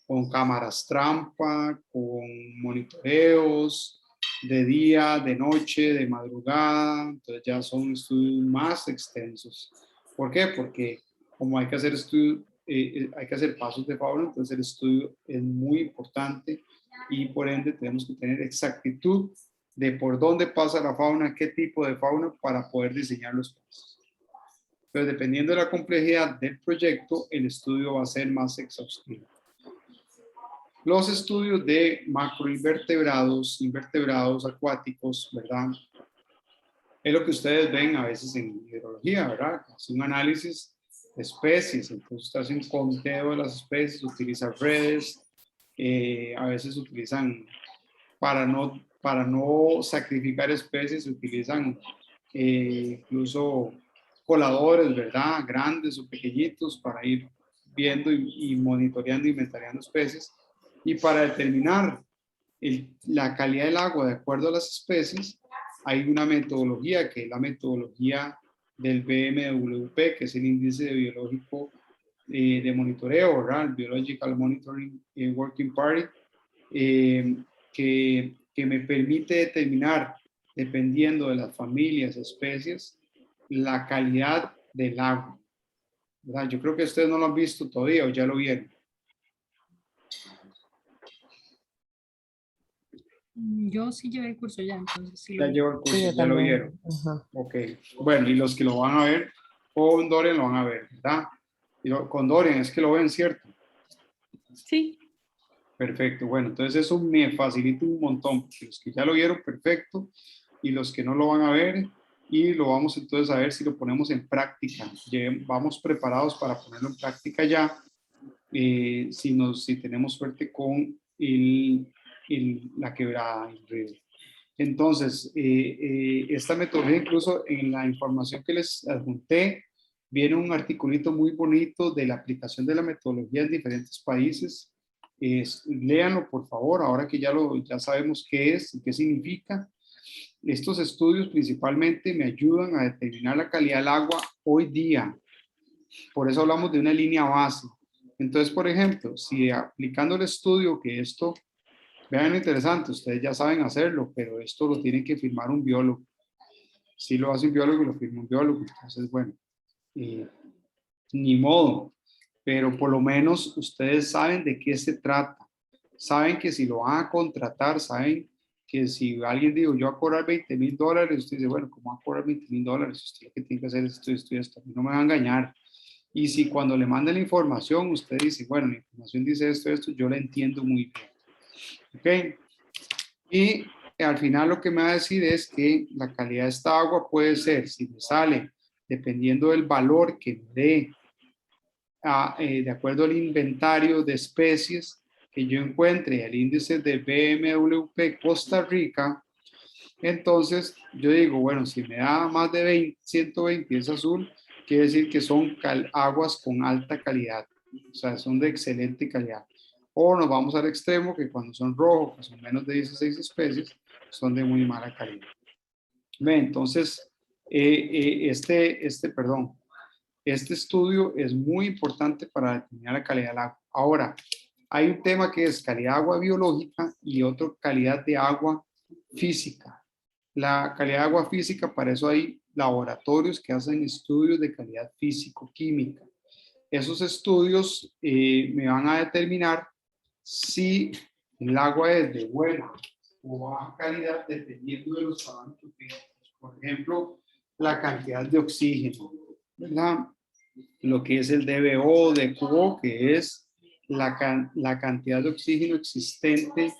con cámaras trampa, con monitoreos, de día, de noche, de madrugada. Entonces ya son estudios más extensos. ¿Por qué? Porque como hay que hacer estudios, hay que hacer pasos de fauna, entonces el estudio es muy importante y por ende tenemos que tener exactitud de por dónde pasa la fauna, qué tipo de fauna para poder diseñar los pasos. Pero dependiendo de la complejidad del proyecto, el estudio va a ser más exhaustivo. Los estudios de macroinvertebrados, invertebrados acuáticos, ¿verdad? Es lo que ustedes ven a veces en hidrología, ¿verdad? Es un análisis de especies, entonces usted hace un conteo de las especies, utiliza redes, a veces utilizan, para no sacrificar especies, utilizan incluso coladores, ¿verdad? Grandes o pequeñitos para ir viendo y monitoreando y inventariando especies. Y para determinar la calidad del agua de acuerdo a las especies, hay una metodología que es la metodología del BMWP, que es el índice biológico de monitoreo, ¿verdad? El Biological Monitoring Working Party, que me permite determinar, dependiendo de las familias, especies, la calidad del agua, ¿verdad? Yo creo que ustedes no lo han visto todavía o ya lo vieron. Yo sí llevé el curso ya, entonces sí Ya llevo el curso, Sí, yo ya lo también. vieron. Ajá. Ok, bueno, y los que lo van a ver, con Dorian lo van a ver, ¿verdad? Y con Dorian es que lo ven, ¿cierto? Sí. Perfecto, bueno, entonces eso me facilita un montón, porque los que ya lo vieron, perfecto, y los que no lo van a ver, y lo vamos entonces a ver si lo ponemos en práctica. Vamos preparados para ponerlo en práctica ya, si tenemos suerte con la quebrada, el río. Entonces, esta metodología, incluso en la información que les adjunté, viene un articulito muy bonito de la aplicación de la metodología en diferentes países. Léanlo, por favor, ahora que ya sabemos qué es y qué significa. Estos estudios principalmente me ayudan a determinar la calidad del agua hoy día. Por eso hablamos de una línea base. Entonces, por ejemplo, si aplicando el estudio, que esto, vean lo interesante, ustedes ya saben hacerlo, pero esto lo tiene que firmar un biólogo. Si lo hace un biólogo, lo firma un biólogo. Entonces, bueno, ni modo. Pero por lo menos ustedes saben de qué se trata. Saben que si lo van a contratar, saben que si alguien dijo, yo voy a cobrar $20,000, usted dice, bueno, ¿cómo va a cobrar $20,000? Usted lo que tiene que hacer es esto. No me va a engañar. Y si cuando le manden la información, usted dice, bueno, la información dice esto, yo la entiendo muy bien. ¿Ok? Y al final lo que me va a decir es que la calidad de esta agua puede ser, si me sale, dependiendo del valor que me dé, de acuerdo al inventario de especies que yo encuentre, el índice de BMWP Costa Rica, entonces yo digo, bueno, si me da más de 120 es azul, quiere decir que son aguas con alta calidad, o sea, son de excelente calidad. O nos vamos al extremo, que cuando son rojos, que son menos de 16 especies, son de muy mala calidad. Entonces, este estudio es muy importante para determinar la calidad del agua. Ahora, hay un tema que es calidad de agua biológica y otro calidad de agua física. La calidad de agua física, para eso hay laboratorios que hacen estudios de calidad físico-química. Esos estudios me van a determinar si el agua es de buena o baja calidad dependiendo de los parámetros físicos. Por ejemplo, la cantidad de oxígeno, ¿verdad? Lo que es el DBO de QO, que es la cantidad de oxígeno existente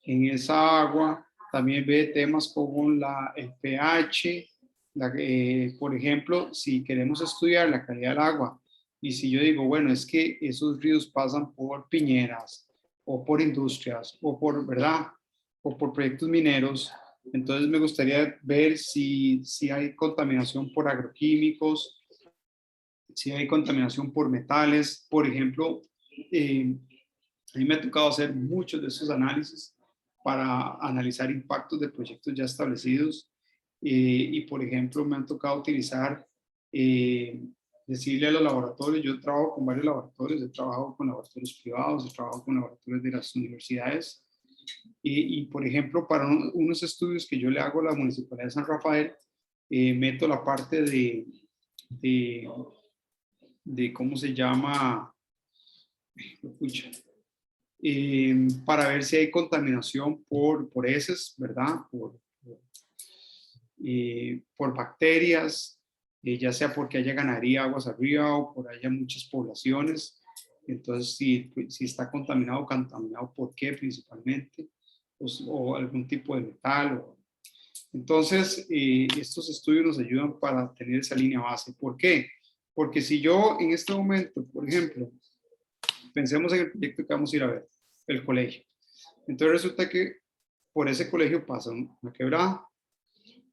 en esa agua. También ve temas como el pH. Por ejemplo, si queremos estudiar la calidad del agua, y si yo digo, bueno, es que esos ríos pasan por piñeras, o por industrias, o por, ¿verdad? O por proyectos mineros, entonces me gustaría ver si hay contaminación por agroquímicos, si hay contaminación por metales. Por ejemplo, a mí me ha tocado hacer muchos de esos análisis para analizar impactos de proyectos ya establecidos y, por ejemplo, me han tocado utilizar, decirle a los laboratorios, yo trabajo con varios laboratorios, he trabajado con laboratorios privados, he trabajado con laboratorios de las universidades y por ejemplo, para unos estudios que yo le hago a la Municipalidad de San Rafael, meto la parte de ¿cómo se llama? Para ver si hay contaminación por heces, ¿verdad? Por bacterias, ya sea porque haya ganadería aguas arriba o por haya muchas poblaciones. Entonces, si está contaminado, ¿por qué principalmente? O algún tipo de metal. Entonces, estos estudios nos ayudan para tener esa línea base. ¿Por qué? Porque si yo en este momento, por ejemplo, pensemos en el proyecto que vamos a ir a ver, el colegio. Entonces resulta que por ese colegio pasa una quebrada.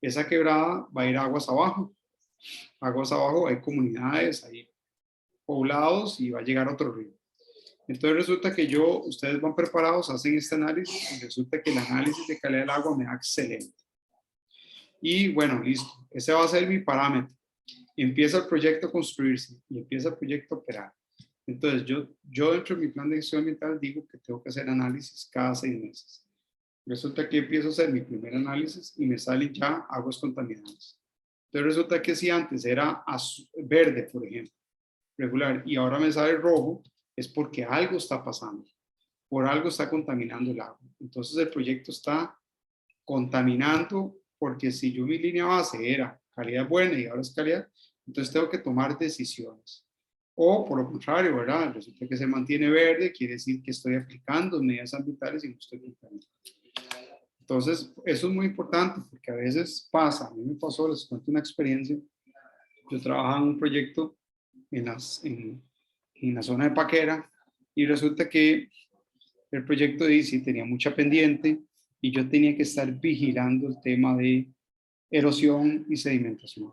Esa quebrada va a ir aguas abajo. Aguas abajo hay comunidades, hay poblados y va a llegar a otro río. Entonces resulta que ustedes van preparados, hacen este análisis y resulta que el análisis de calidad del agua me da excelente. Y bueno, listo. Ese va a ser mi parámetro. Empieza el proyecto a construirse y empieza el proyecto a operar. Entonces, yo dentro de mi plan de gestión ambiental digo que tengo que hacer análisis cada 6 meses. Resulta que empiezo a hacer mi primer análisis y me salen ya aguas contaminadas. Entonces, resulta que si antes era verde, por ejemplo, regular, y ahora me sale rojo, es porque algo está pasando. Por algo está contaminando el agua. Entonces, el proyecto está contaminando, porque si yo mi línea base era calidad buena y ahora es calidad, entonces tengo que tomar decisiones. O por lo contrario, ¿verdad? Resulta que se mantiene verde, quiere decir que estoy aplicando medidas ambientales y no estoy aplicando. Entonces, eso es muy importante porque a veces pasa, a mí me pasó, les cuento una experiencia. Yo trabajaba en un proyecto en la zona de Paquera y resulta que el proyecto de sí tenía mucha pendiente y yo tenía que estar vigilando el tema de erosión y sedimentación.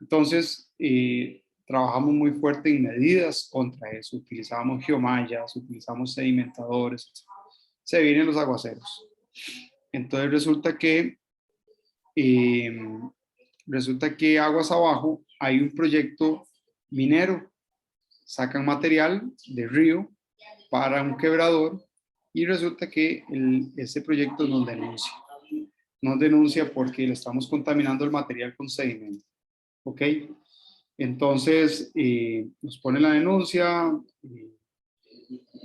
Entonces, trabajamos muy fuerte en medidas contra eso. Utilizábamos geomallas, utilizamos sedimentadores. Se vienen los aguaceros. Entonces resulta que aguas abajo hay un proyecto minero. Sacan material de río para un quebrador y resulta que ese proyecto nos denuncia. Nos denuncia porque le estamos contaminando el material con sedimento. ¿Ok? Entonces, nos pone la denuncia,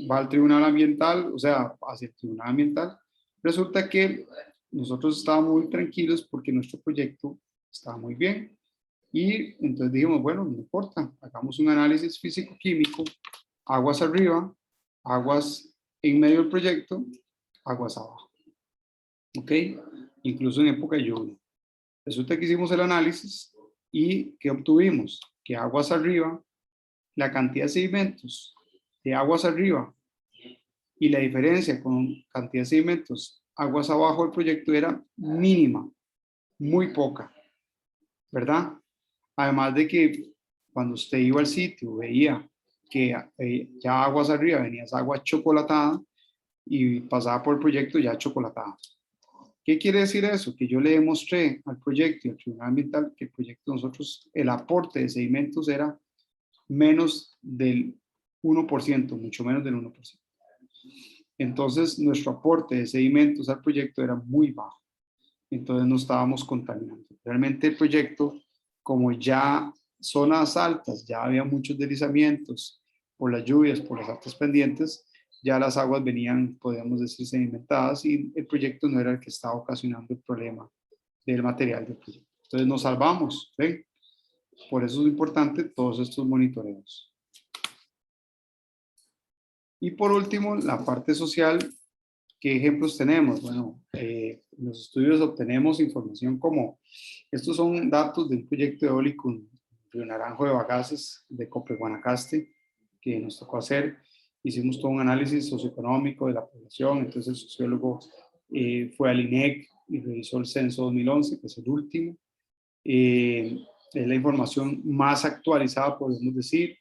va al tribunal ambiental, o sea, hacia el tribunal ambiental. Resulta que nosotros estábamos muy tranquilos porque nuestro proyecto estaba muy bien. Y entonces dijimos, bueno, no importa, hagamos un análisis físico-químico, aguas arriba, aguas en medio del proyecto, aguas abajo. ¿Ok? Incluso en época de lluvia. Resulta que hicimos el análisis y ¿qué obtuvimos? Que aguas arriba, la cantidad de sedimentos de aguas arriba y la diferencia con cantidad de sedimentos aguas abajo del proyecto era mínima, muy poca, ¿verdad? Además de que cuando usted iba al sitio veía que ya aguas arriba venía esa agua chocolatada y pasaba por el proyecto ya chocolatada. ¿Qué quiere decir eso? Que yo le demostré al proyecto y al tribunal ambiental que el proyecto de nosotros, el aporte de sedimentos era menos del 1%, mucho menos del 1%. Entonces, nuestro aporte de sedimentos al proyecto era muy bajo. Entonces, no estábamos contaminando. Realmente el proyecto, como ya zonas altas, ya había muchos deslizamientos por las lluvias, por las altas pendientes, ya las aguas venían, podríamos decir, sedimentadas y el proyecto no era el que estaba ocasionando el problema del material del proyecto. Entonces nos salvamos, ¿ven? Por eso es importante todos estos monitoreos. Y por último, la parte social, ¿qué ejemplos tenemos? Bueno, en los estudios obtenemos información como, estos son datos de un proyecto eólico en Río Naranjo de Bagaces, de Cope-Guanacaste, que nos tocó hacer. Hicimos todo un análisis socioeconómico de la población, entonces el sociólogo fue al INEC y revisó el censo 2011, que es el último. Es la información más actualizada, podemos decir.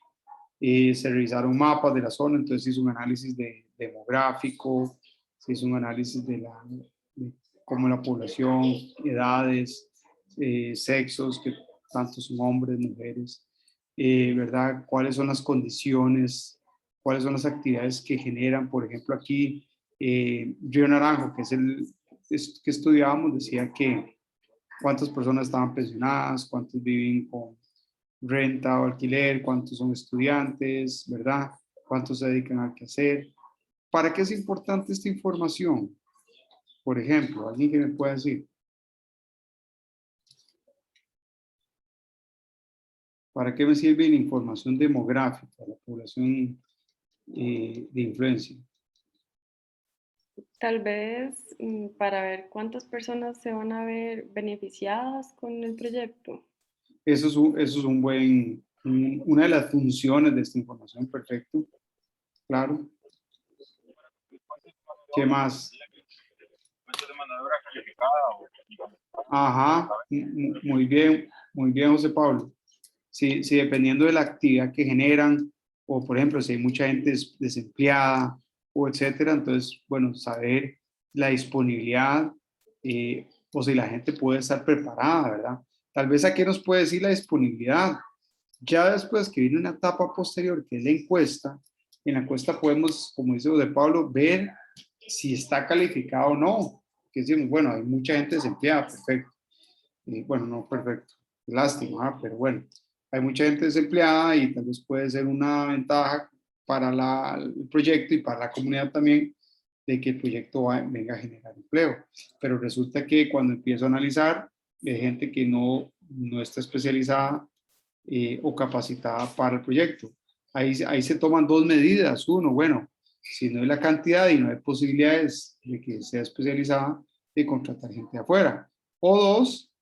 Se revisaron mapas de la zona, entonces se hizo un análisis demográfico, se hizo un análisis de cómo la población, edades, sexos, que tanto son hombres, mujeres, ¿verdad? ¿Cuáles son las condiciones? ¿Cuáles son las actividades que generan? Por ejemplo, aquí Río Naranjo, que es que estudiábamos, decía que cuántas personas estaban pensionadas, cuántos viven con renta o alquiler, cuántos son estudiantes, ¿verdad? Cuántos se dedican al quehacer. ¿Para qué es importante esta información? Por ejemplo, ¿alguien que me pueda decir? ¿Para qué me sirve la información demográfica, la población de influencia? Tal vez para ver cuántas personas se van a ver beneficiadas con el proyecto. Eso es una de las funciones de esta información, perfecto. Claro. ¿Qué más? De mano de obra calificada. Ajá, muy bien, José Pablo. Sí, dependiendo de la actividad que generan, o por ejemplo, si hay mucha gente desempleada, o etcétera, entonces, bueno, saber la disponibilidad, o si la gente puede estar preparada, ¿verdad? Tal vez aquí nos puede decir la disponibilidad. Ya después que viene una etapa posterior, que es la encuesta, en la encuesta podemos, como dice José Pablo, ver si está calificado o no. Que decimos, bueno, hay mucha gente desempleada, perfecto. Bueno, no perfecto, lástima, pero bueno, hay mucha gente desempleada y tal vez puede ser una ventaja para el proyecto y para la comunidad también de que el proyecto venga a generar empleo. Pero resulta que cuando empiezo a analizar, hay gente que no está especializada o capacitada para el proyecto. Ahí se toman dos medidas. Uno, bueno, si no hay la cantidad y no hay posibilidades de que sea especializada, de contratar gente de afuera. O dos,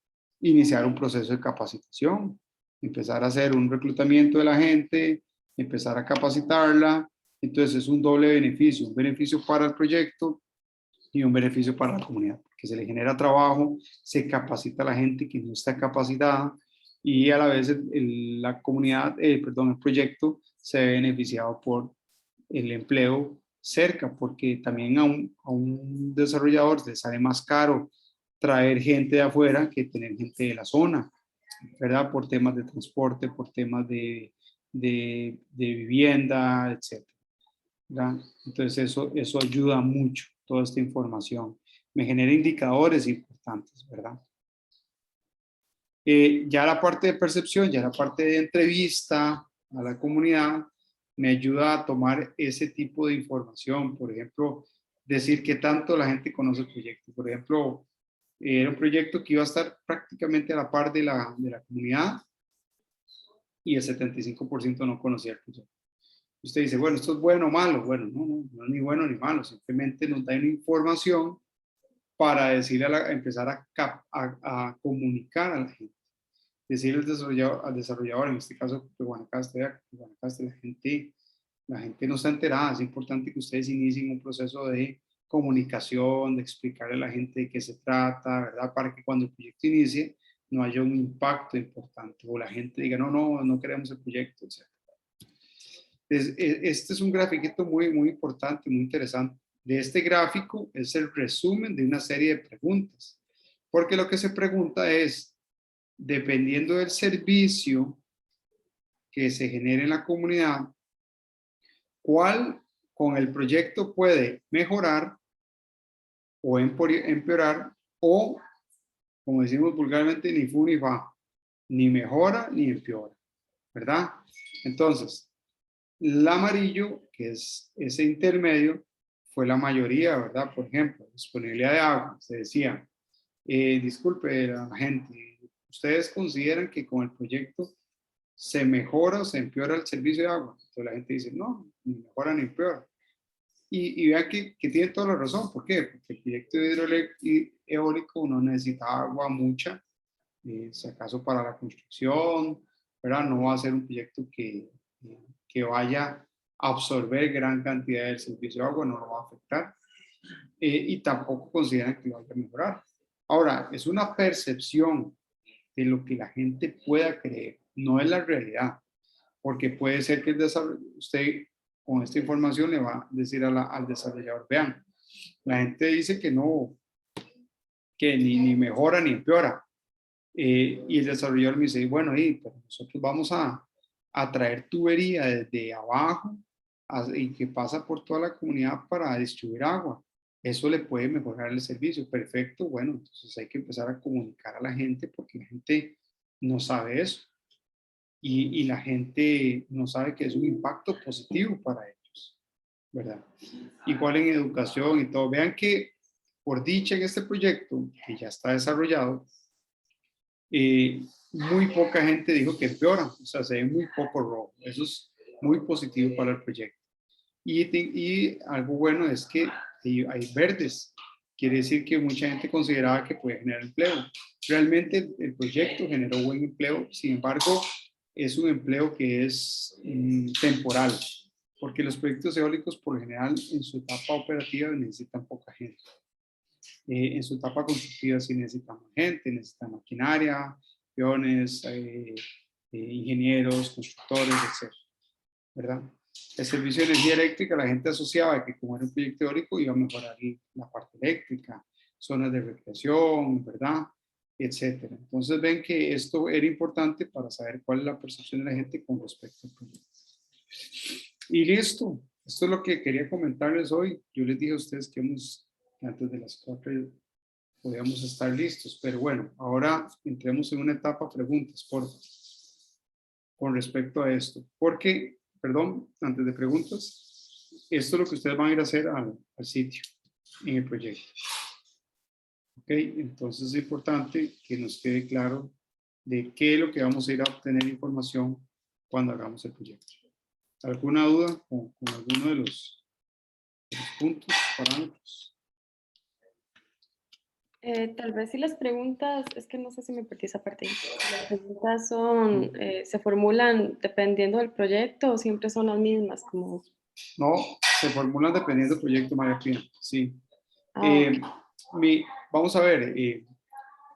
iniciar un proceso de capacitación, empezar a hacer un reclutamiento de la gente, empezar a capacitarla. Entonces es un doble beneficio, un beneficio para el proyecto y un beneficio para la comunidad, porque se le genera trabajo, se capacita a la gente que no está capacitada y a la vez la comunidad, el proyecto se ve beneficiado por el empleo cerca, porque también a un desarrollador le sale más caro traer gente de afuera que tener gente de la zona, ¿verdad? Por temas de transporte, por temas de vivienda, etc. ¿verdad? Entonces eso ayuda mucho, toda esta información. Me genera indicadores importantes, ¿verdad? Ya la parte de percepción, ya la parte de entrevista a la comunidad, me ayuda a tomar ese tipo de información. Por ejemplo, decir qué tanto la gente conoce el proyecto. Por ejemplo, era un proyecto que iba a estar prácticamente a la par de la comunidad y el 75% no conocía el proyecto. Usted dice, bueno, ¿esto es bueno o malo? Bueno, no es ni bueno ni malo, simplemente nos da una información para decirle empezar a comunicar a la gente. Decirle al desarrollador, en este caso de Guanacaste, la gente no está enterada. Es importante que ustedes inicien un proceso de comunicación, de explicarle a la gente de qué se trata, ¿verdad? Para que cuando el proyecto inicie no haya un impacto importante o la gente diga, no queremos el proyecto, etc. Este es un grafiquito muy importante, muy interesante. De este gráfico es el resumen de una serie de preguntas, porque lo que se pregunta es, dependiendo del servicio que se genere en la comunidad, ¿cuál con el proyecto puede mejorar o empeorar o, como decimos vulgarmente, ni fu ni fa, ni mejora ni empeora, ¿verdad? Entonces, el amarillo, que es ese intermedio, fue la mayoría, ¿verdad? Por ejemplo, disponibilidad de agua. Se decía, disculpe la gente, ¿ustedes consideran que con el proyecto se mejora o se empeora el servicio de agua? Entonces la gente dice, no, ni mejora ni empeora. Y vean que tiene toda la razón. ¿Por qué? Porque el proyecto eólico no necesita agua mucha, si acaso para la construcción, ¿verdad? No va a ser un proyecto que vaya a absorber gran cantidad del servicio de agua, no lo va a afectar. Y tampoco consideran que lo vaya a mejorar. Ahora, es una percepción de lo que la gente pueda creer, no es la realidad, porque puede ser que usted con esta información le va a decir al desarrollador, vean, la gente dice que no, que ni mejora ni empeora, y el desarrollador me dice, bueno, pero nosotros vamos a traer tubería desde abajo y que pasa por toda la comunidad para distribuir agua. Eso le puede mejorar el servicio. Perfecto, bueno, entonces hay que empezar a comunicar a la gente porque la gente no sabe eso. Y la gente no sabe que es un impacto positivo para ellos, ¿verdad? Igual en educación y todo. Vean que por dicha en este proyecto, que ya está desarrollado, muy poca gente dijo que empeora, o sea, se ve muy poco rojo. Eso es muy positivo para el proyecto. Y algo bueno es que hay verdes. Quiere decir que mucha gente consideraba que puede generar empleo. Realmente el proyecto generó buen empleo, sin embargo, es un empleo que es temporal, porque los proyectos eólicos por lo general en su etapa operativa necesitan poca gente. En su etapa constructiva sí necesitan gente, necesitan maquinaria, peones, ingenieros, constructores, etc. ¿Verdad? El servicio de energía eléctrica, la gente asociaba que como era un proyecto eólico iba a mejorar la parte eléctrica, zonas de recreación, ¿verdad? Etcétera. Entonces ven que esto era importante para saber cuál es la percepción de la gente con respecto al proyecto. Y listo. Esto es lo que quería comentarles hoy. Yo les dije a ustedes que antes de las 4 podíamos estar listos, pero bueno, ahora entremos en una etapa preguntas, con respecto a esto. Porque, perdón, antes de preguntas, esto es lo que ustedes van a ir a hacer al sitio, en el proyecto. Ok, entonces es importante que nos quede claro de qué es lo que vamos a ir a obtener información cuando hagamos el proyecto. ¿Alguna duda con alguno de los puntos, parámetros? Tal vez si las preguntas, es que no sé si me perdí esa parte. Las preguntas son, se formulan dependiendo del proyecto o siempre son las mismas, como, No, se formulan dependiendo del proyecto, María Pía. Sí. ok. Vamos a ver,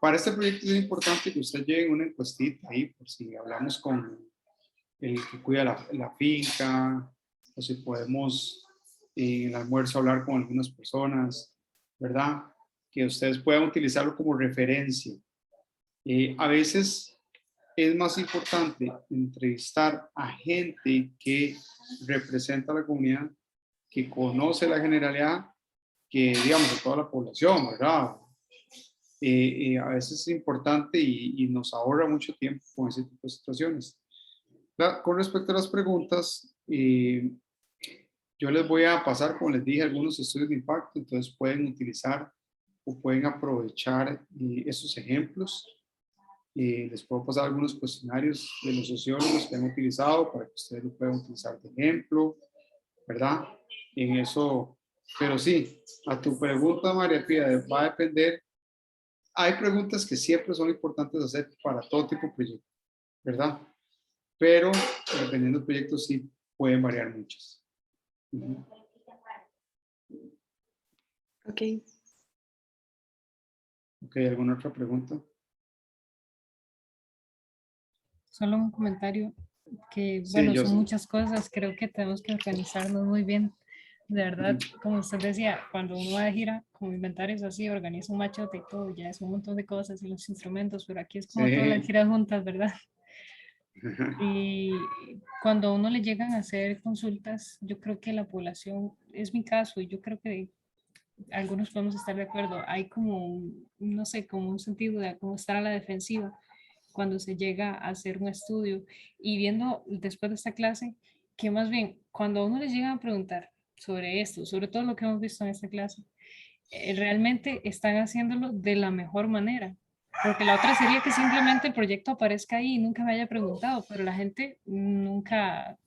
para este proyecto es importante que usted lleve una encuestita ahí, por si hablamos con el que cuida la finca, o si podemos en el almuerzo hablar con algunas personas, ¿verdad? Que ustedes puedan utilizarlo como referencia. A veces es más importante entrevistar a gente que representa a la comunidad, que conoce la generalidad, que digamos a toda la población, ¿verdad? A veces es importante y nos ahorra mucho tiempo con ese tipo de situaciones. Con respecto a las preguntas, yo les voy a pasar, como les dije, algunos estudios de impacto, entonces pueden utilizar o pueden aprovechar esos ejemplos. Les puedo pasar algunos cuestionarios de los sociólogos que han utilizado para que ustedes lo puedan utilizar de ejemplo, ¿verdad? En eso, pero sí, a tu pregunta, María Pía, va a depender. Hay preguntas que siempre son importantes hacer para todo tipo de proyecto, ¿verdad? Pero dependiendo del proyecto sí pueden variar muchas. Ok. Ok, ¿alguna otra pregunta? Solo un comentario que, Sí, bueno, yo son sé. muchas cosas, creo que tenemos que organizarnos muy bien. De verdad, como usted decía, cuando uno va de gira, como inventarios así, organiza un machote y todo, ya es un montón de cosas y los instrumentos, pero aquí es como todas las Sí. giras juntas, ¿verdad? Y cuando a uno le llegan a hacer consultas, yo creo que la población, es mi caso, y yo creo que algunos podemos estar de acuerdo, hay como, no sé, como un sentido de cómo estar a la defensiva cuando se llega a hacer un estudio y viendo después de esta clase que más bien cuando a uno les llega a preguntar sobre esto, sobre todo lo que hemos visto en esta clase, realmente están haciéndolo de la mejor manera. Porque la otra sería que simplemente el proyecto aparezca ahí y nunca me haya preguntado, pero la gente nunca,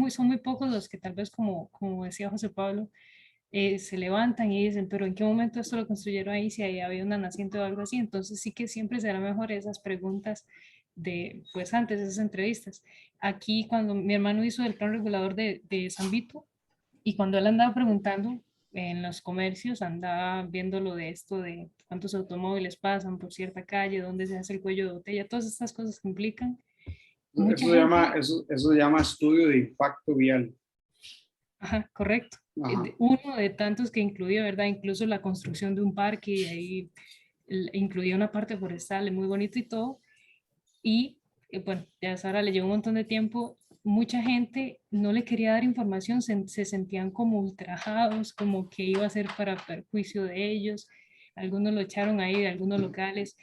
son muy pocos los que tal vez como decía José Pablo, se levantan y dicen, pero ¿en qué momento esto lo construyeron ahí si ahí había una naciente o algo así? Entonces sí que siempre será mejor esas preguntas de, pues antes, esas entrevistas. Aquí cuando mi hermano hizo el plan regulador de San Vito y cuando él andaba preguntando en los comercios, andaba viendo lo de esto de cuántos automóviles pasan por cierta calle, dónde se hace el cuello de botella, todas estas cosas que implican. Mucha gente, Eso se llama estudio de impacto vial. ajá, correcto. Ajá. Uno de tantos que incluía, ¿verdad? Incluso la construcción de un parque y ahí incluía una parte forestal, muy bonito y todo. Y bueno, ya Sara le llevó un montón de tiempo. Mucha gente no le quería dar información, se sentían como ultrajados, como que iba a ser para perjuicio de ellos. Algunos lo echaron ahí de algunos locales,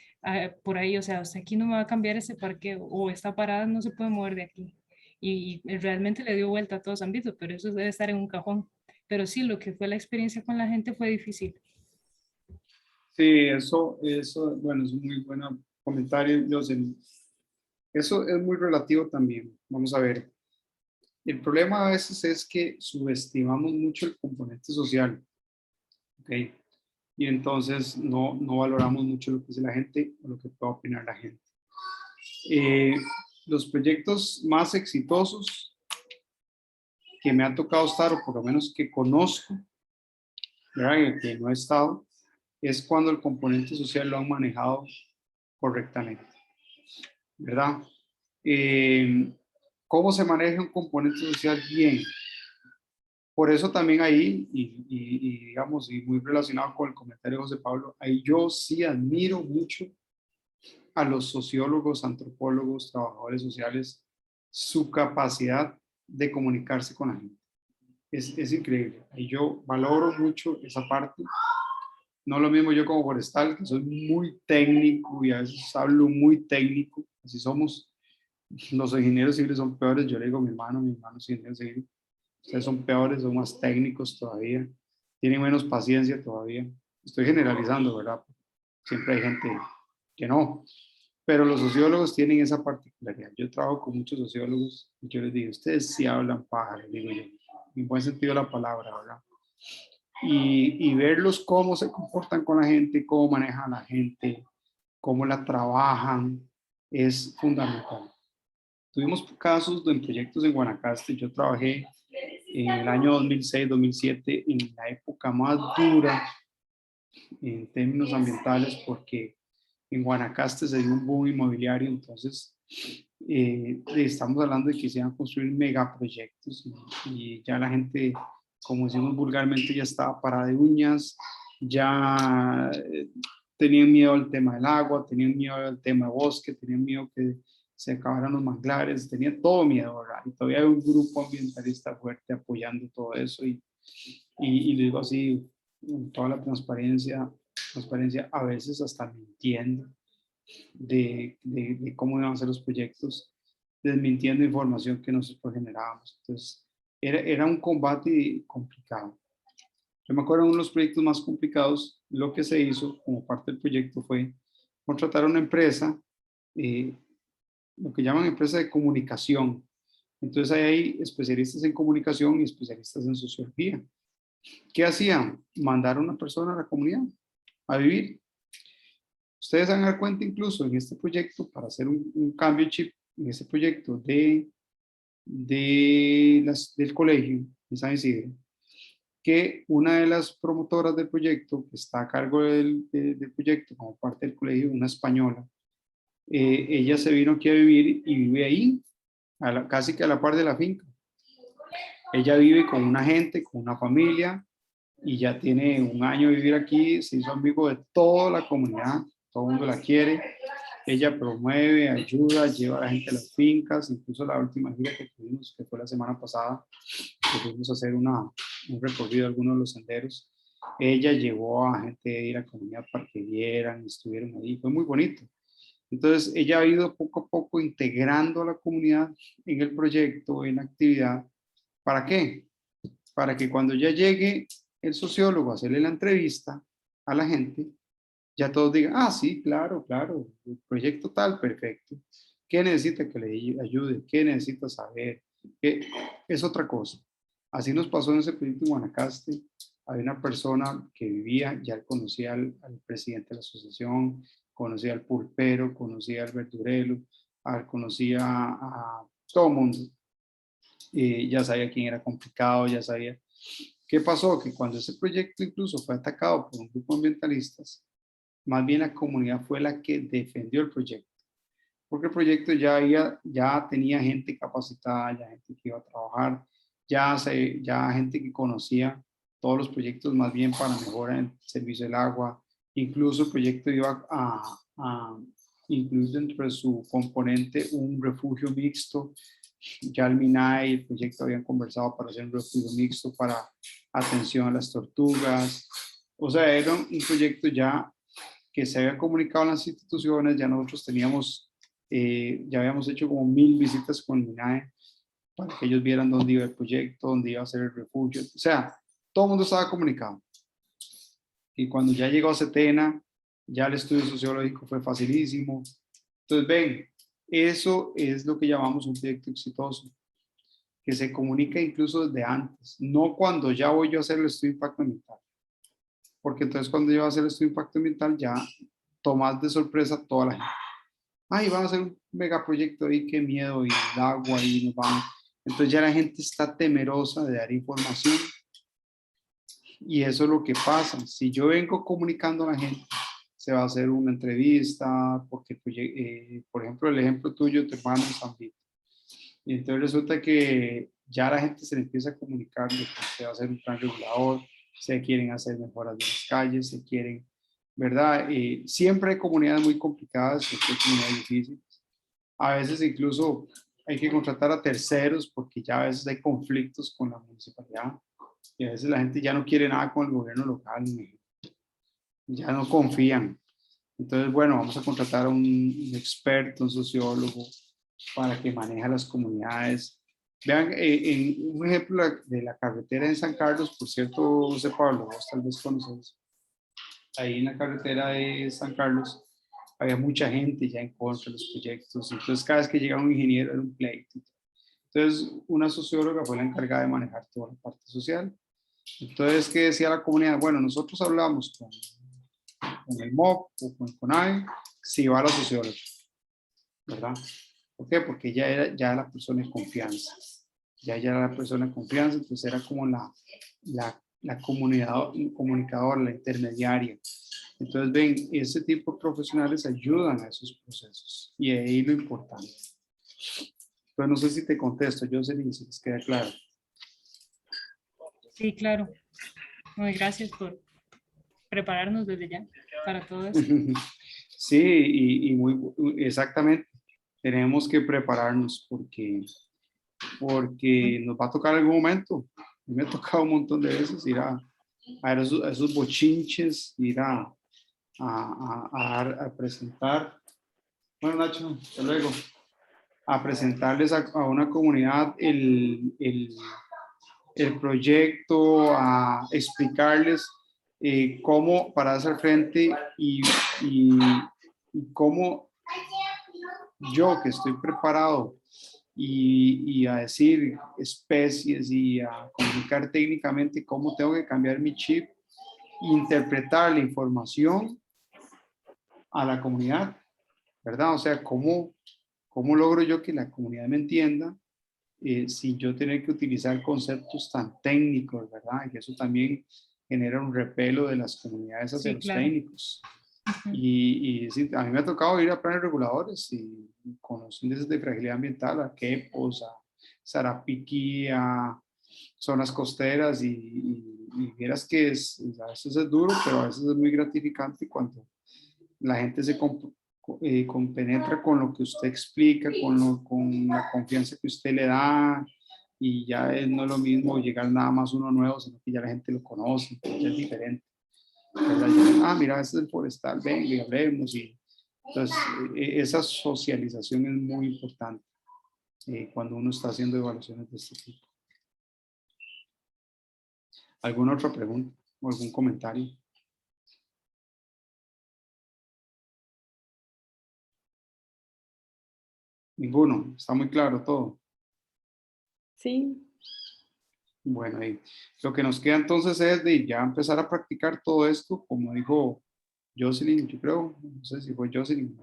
por ahí, o sea, hasta aquí no me va a cambiar ese parque o esta parada no se puede mover de aquí. Y realmente le dio vuelta a todo San Vito, pero eso debe estar en un cajón. Pero sí, lo que fue la experiencia con la gente fue difícil. Sí, bueno, es un muy buen comentario, José. Eso es muy relativo también. Vamos a ver. El problema a veces es que subestimamos mucho el componente social, ¿ok? Y entonces no valoramos mucho lo que dice la gente o lo que puede opinar la gente. Eh, los proyectos más exitosos que me ha tocado estar, o por lo menos que conozco, ¿verdad? En el que no he estado, es cuando el componente social lo han manejado correctamente, ¿verdad? ¿Cómo se maneja un componente social bien? Por eso también ahí, y digamos, y muy relacionado con el comentario de José Pablo, ahí yo sí admiro mucho a los sociólogos, antropólogos, trabajadores sociales, su capacidad de comunicarse con la gente. Es increíble. Ahí yo valoro mucho esa parte. No lo mismo yo como forestal, que soy muy técnico y a veces hablo muy técnico. Así somos. Los ingenieros civiles son peores. Yo le digo a mi hermano es ingeniero civil. Ustedes son peores, son más técnicos todavía. Tienen menos paciencia todavía. Estoy generalizando, ¿verdad? Siempre hay gente que no. Pero los sociólogos tienen esa particularidad. Yo trabajo con muchos sociólogos y yo les digo, ustedes sí hablan paja, les digo yo, en buen sentido de la palabra, ¿verdad? y verlos cómo se comportan con la gente, cómo manejan a la gente, cómo la trabajan, es fundamental. Tuvimos casos en proyectos en Guanacaste. Yo trabajé en el año 2006-2007 en la época más dura en términos ambientales, porque en Guanacaste se dio un boom inmobiliario. Entonces estamos hablando de que se iban a construir megaproyectos y ya la gente, como decimos vulgarmente, ya estaba parada de uñas, ya tenían miedo al tema del agua, tenían miedo al tema de bosque, tenían miedo que se acabaran los manglares, tenía todo miedo, ¿verdad? Y todavía hay un grupo ambientalista fuerte apoyando todo eso y lo digo así, con toda la transparencia, a veces hasta mintiendo de cómo iban a ser los proyectos, desmintiendo información que nosotros generábamos. Entonces, era un combate complicado. Yo me acuerdo de uno de los proyectos más complicados. Lo que se hizo como parte del proyecto fue contratar a una empresa, lo que llaman empresa de comunicación. Entonces ahí hay especialistas en comunicación y especialistas en sociología. ¿Qué hacían? Mandar a una persona a la comunidad a vivir. Ustedes se van a dar cuenta incluso en este proyecto, para hacer un cambio chip, en este proyecto del colegio de San Isidro, que una de las promotoras del proyecto, que está a cargo del proyecto como parte del colegio, una española, ella se vino aquí a vivir y vive ahí, casi que a la par de la finca. Ella vive con una gente, con una familia, y ya tiene un año de vivir aquí, se hizo amigo de toda la comunidad, todo el mundo la quiere. Ella promueve, ayuda, lleva a la gente a las fincas. Incluso la última gira que tuvimos, que fue la semana pasada, que fuimos a hacer un recorrido a algunos de los senderos, ella llevó a gente de ir a la comunidad para que vieran, estuvieron ahí, fue muy bonito. Entonces ella ha ido poco a poco integrando a la comunidad en el proyecto, en la actividad. ¿Para qué? Para que cuando ya llegue el sociólogo a hacerle la entrevista a la gente, ya todos digan, ah, sí, claro, claro, el proyecto tal, perfecto. ¿Qué necesita que le ayude? ¿Qué necesita saber? ¿Qué? Es otra cosa. Así nos pasó en ese proyecto en Guanacaste. Había una persona que vivía, ya conocía al presidente de la asociación, conocía al pulpero, conocía al verdurero, conocía a todo el mundo. Ya sabía quién era complicado, ya sabía. ¿Qué pasó? Que cuando ese proyecto incluso fue atacado por un grupo de ambientalistas, más bien la comunidad fue la que defendió el proyecto, porque el proyecto ya tenía gente capacitada, ya gente que iba a trabajar, ya gente que conocía todos los proyectos más bien para mejorar el servicio del agua. Incluso el proyecto iba a incluir dentro de su componente un refugio mixto. Ya el MINAE y el proyecto habían conversado para hacer un refugio mixto para atención a las tortugas. O sea, era un proyecto ya que se había comunicado en las instituciones. Ya nosotros teníamos, ya habíamos hecho como 1000 visitas con el MINAE para que ellos vieran dónde iba el proyecto, dónde iba a ser el refugio. O sea, todo el mundo estaba comunicado. Y cuando ya llegó a Setena, ya el estudio sociológico fue facilísimo. Entonces, ven, eso es lo que llamamos un proyecto exitoso, que se comunica incluso desde antes, no cuando ya voy yo a hacer el estudio de impacto ambiental. Porque entonces cuando yo voy a hacer el estudio de impacto ambiental ya tomas de sorpresa a toda la gente. Ay, van a hacer un megaproyecto ahí, qué miedo, y el agua ahí nos vamos. Entonces ya la gente está temerosa de dar información. Y eso es lo que pasa. Si yo vengo comunicando a la gente, se va a hacer una entrevista, porque, por ejemplo, el ejemplo tuyo, tu hermano en San Vito. Y entonces resulta que ya la gente se le empieza a comunicar de que se va a hacer un plan regulador, se quieren hacer mejoras de las calles, se quieren, ¿verdad? Siempre hay comunidades muy complicadas, siempre hay comunidades difíciles. A veces incluso hay que contratar a terceros porque ya a veces hay conflictos con la municipalidad y a veces la gente ya no quiere nada con el gobierno local, ya no confían. Entonces, bueno, vamos a contratar a un experto, un sociólogo, para que maneje las comunidades. Vean, en un ejemplo de la carretera en San Carlos, por cierto, José Pablo, vos tal vez conoces, ahí en la carretera de San Carlos había mucha gente ya en contra de los proyectos. Entonces, cada vez que llegaba un ingeniero era un pleito. Entonces, una socióloga fue la encargada de manejar toda la parte social. Entonces, ¿qué decía la comunidad? Bueno, nosotros hablamos con el MOP o con el CONAVE, si va a la socióloga, ¿verdad? ¿Por qué? Porque ya era ya la persona de confianza. Ya era la persona de confianza, entonces era como la comunicadora, la intermediaria. Entonces, ven, ese tipo de profesionales ayudan a esos procesos. Y ahí lo importante. Entonces, no sé si te contesto, Jocelyn, si les queda claro. Sí, claro. Muy gracias por prepararnos desde ya para todo eso. Sí, y muy exactamente. Tenemos que prepararnos porque nos va a tocar algún momento. Me ha tocado un montón de veces ir a esos bochinches, ir a presentar. Bueno, Nacho, hasta luego. A presentarles a una comunidad el proyecto, a explicarles cómo para hacer frente y cómo yo que estoy preparado y a decir especies y a comunicar técnicamente cómo tengo que cambiar mi chip, interpretar la información a la comunidad, ¿verdad? O sea, cómo logro yo que la comunidad me entienda sin yo tener que utilizar conceptos tan técnicos, ¿verdad? Y eso también genera un repelo de las comunidades hacia Sí, los claro. técnicos. Y sí, a mí me ha tocado ir a planes reguladores y con los índices de fragilidad ambiental, a Quepos, a Sarapiquí, a zonas costeras y vieras que a veces es duro, pero a veces es muy gratificante cuando la gente se compenetra con lo que usted explica, con la confianza que usted le da y ya no es lo mismo llegar nada más uno nuevo, sino que ya la gente lo conoce, ya es diferente. ¿Verdad? Mira, este es el forestal, venga y hablemos. Y, entonces, esa socialización es muy importante cuando uno está haciendo evaluaciones de este tipo. ¿Alguna otra pregunta o algún comentario? Ninguno, está muy claro todo. Sí. Bueno, lo que nos queda entonces es de ya empezar a practicar todo esto, como dijo Jocelyn, yo creo, no sé si fue Jocelyn,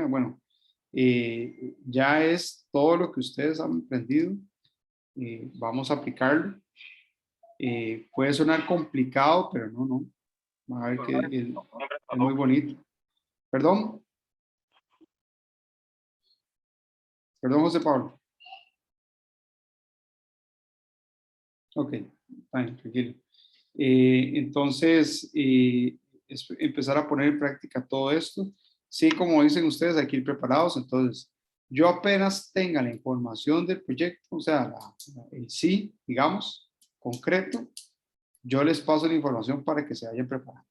bueno, ya es todo lo que ustedes han aprendido, vamos a aplicarlo. Puede sonar complicado, pero no, a ver que es muy bonito. Perdón, José Pablo. Ok, tranquilo. Entonces, empezar a poner en práctica todo esto. Sí, como dicen ustedes, hay que ir preparados. Entonces, yo apenas tenga la información del proyecto, o sea, el sí, digamos, concreto, yo les paso la información para que se vayan preparando.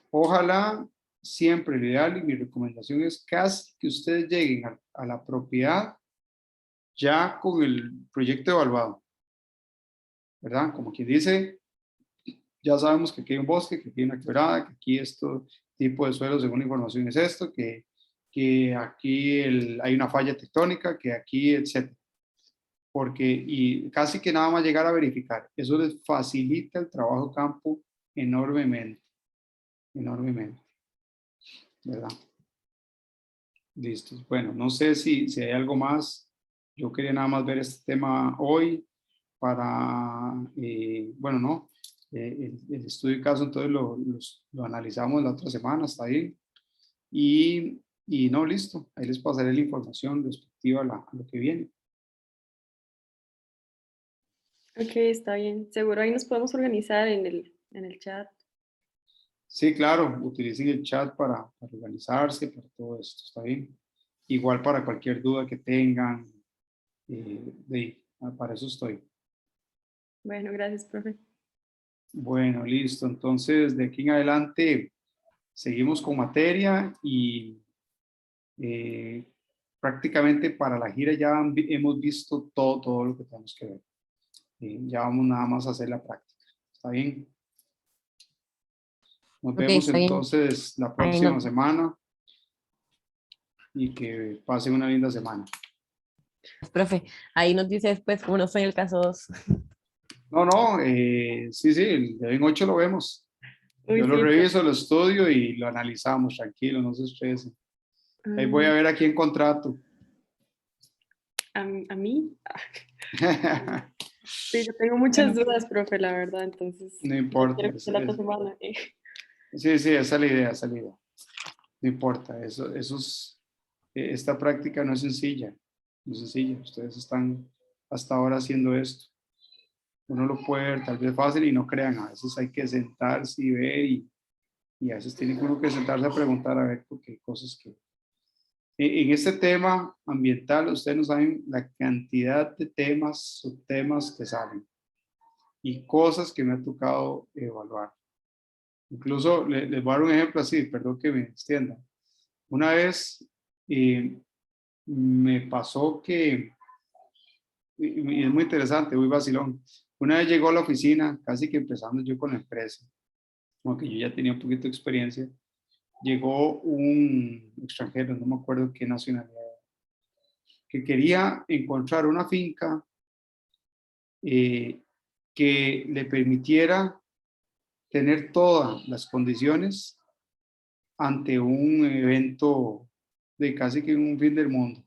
Ojalá siempre lo ideal y mi recomendación es casi que ustedes lleguen a la propiedad ya con el proyecto evaluado, ¿verdad? Como quien dice, ya sabemos que aquí hay un bosque, que aquí hay una quebrada, que aquí este tipo de suelo, según la información, es esto, que aquí hay una falla tectónica, que aquí, etcétera. Porque, y casi que nada más llegar a verificar, eso les facilita el trabajo campo enormemente, ¿verdad? Listo. Bueno, no sé si hay algo más. Yo quería nada más ver este tema hoy para, bueno, no, el estudio de caso entonces lo analizamos la otra semana, está bien. Y no, listo. Ahí les pasaré la información respectiva a lo que viene. Ok, está bien. Seguro ahí nos podemos organizar en el chat. Sí, claro, utilicen el chat para organizarse, para todo esto, está bien. Igual para cualquier duda que tengan, para eso estoy. Bueno, gracias, profe. Bueno, listo. Entonces, de aquí en adelante, seguimos con materia y prácticamente para la gira ya hemos visto todo lo que tenemos que ver. Ya vamos nada más a hacer la práctica. ¿Está bien? Nos vemos entonces la próxima semana y que pasen una linda semana. Profe, ahí nos dice después cómo nos fue en el caso 2. No, sí, el de en 8 lo vemos. Uy, Yo lo sí, reviso, lo estudio y lo analizamos, tranquilo, no se estresen. Ahí voy a ver a quién contrato. a mí. Sí, yo tengo muchas dudas, profe, la verdad, entonces No yo importa. quiero que sea la otra semana. Sí, esa es la idea, esa es la idea. No importa, esta práctica no es sencilla, no es sencilla. Ustedes están hasta ahora haciendo esto. Uno lo puede ver tal vez fácil y no crean, a veces hay que sentarse y ver y a veces tiene uno que sentarse a preguntar a ver porque hay cosas que... En este tema ambiental, ustedes no saben la cantidad de temas, subtemas que salen y cosas que me ha tocado evaluar. Incluso les voy a dar un ejemplo así, perdón que me extienda. Una vez me pasó que, y es muy interesante, muy vacilón. Una vez llegó a la oficina, casi que empezando yo con la empresa, como que yo ya tenía un poquito de experiencia, llegó un extranjero, no me acuerdo qué nacionalidad, que quería encontrar una finca que le permitiera tener todas las condiciones ante un evento de casi que un fin del mundo.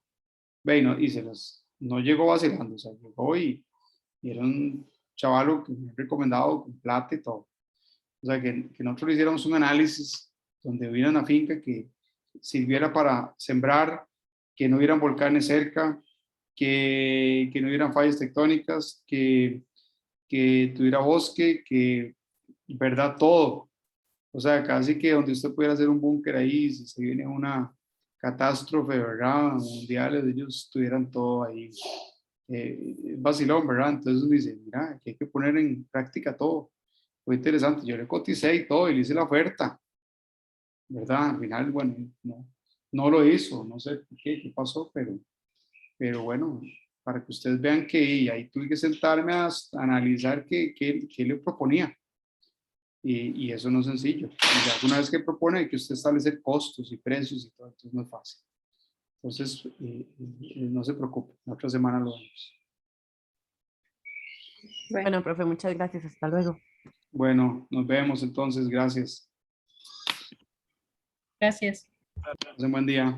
Bueno, y no llegó vacilando, o sea, llegó y era un chavalo que me ha recomendado con plata y todo. O sea, que nosotros le hiciéramos un análisis donde hubiera una finca que sirviera para sembrar, que no hubieran volcanes cerca, que no hubieran fallas tectónicas, que tuviera bosque, que, verdad, todo. O sea, casi que donde usted pudiera hacer un búnker ahí, si se viene una catástrofe, ¿verdad? Mundial, ellos tuvieran todo ahí. Vacilón, ¿verdad? Entonces uno dice, mira, que hay que poner en práctica todo. Fue interesante, yo le coticé y todo y le hice la oferta, ¿verdad? Al final, bueno, no lo hizo, no sé qué pasó, pero bueno, para que ustedes vean que y ahí tuve que sentarme a analizar qué le proponía. Y eso no es sencillo. Y ya una vez que propone hay que usted establecer costos y precios y todo, entonces no es fácil. Entonces, no se preocupe, la otra semana lo vemos. Bueno, profe, muchas gracias. Hasta luego. Bueno, nos vemos entonces, gracias. Gracias. Pasen buen día.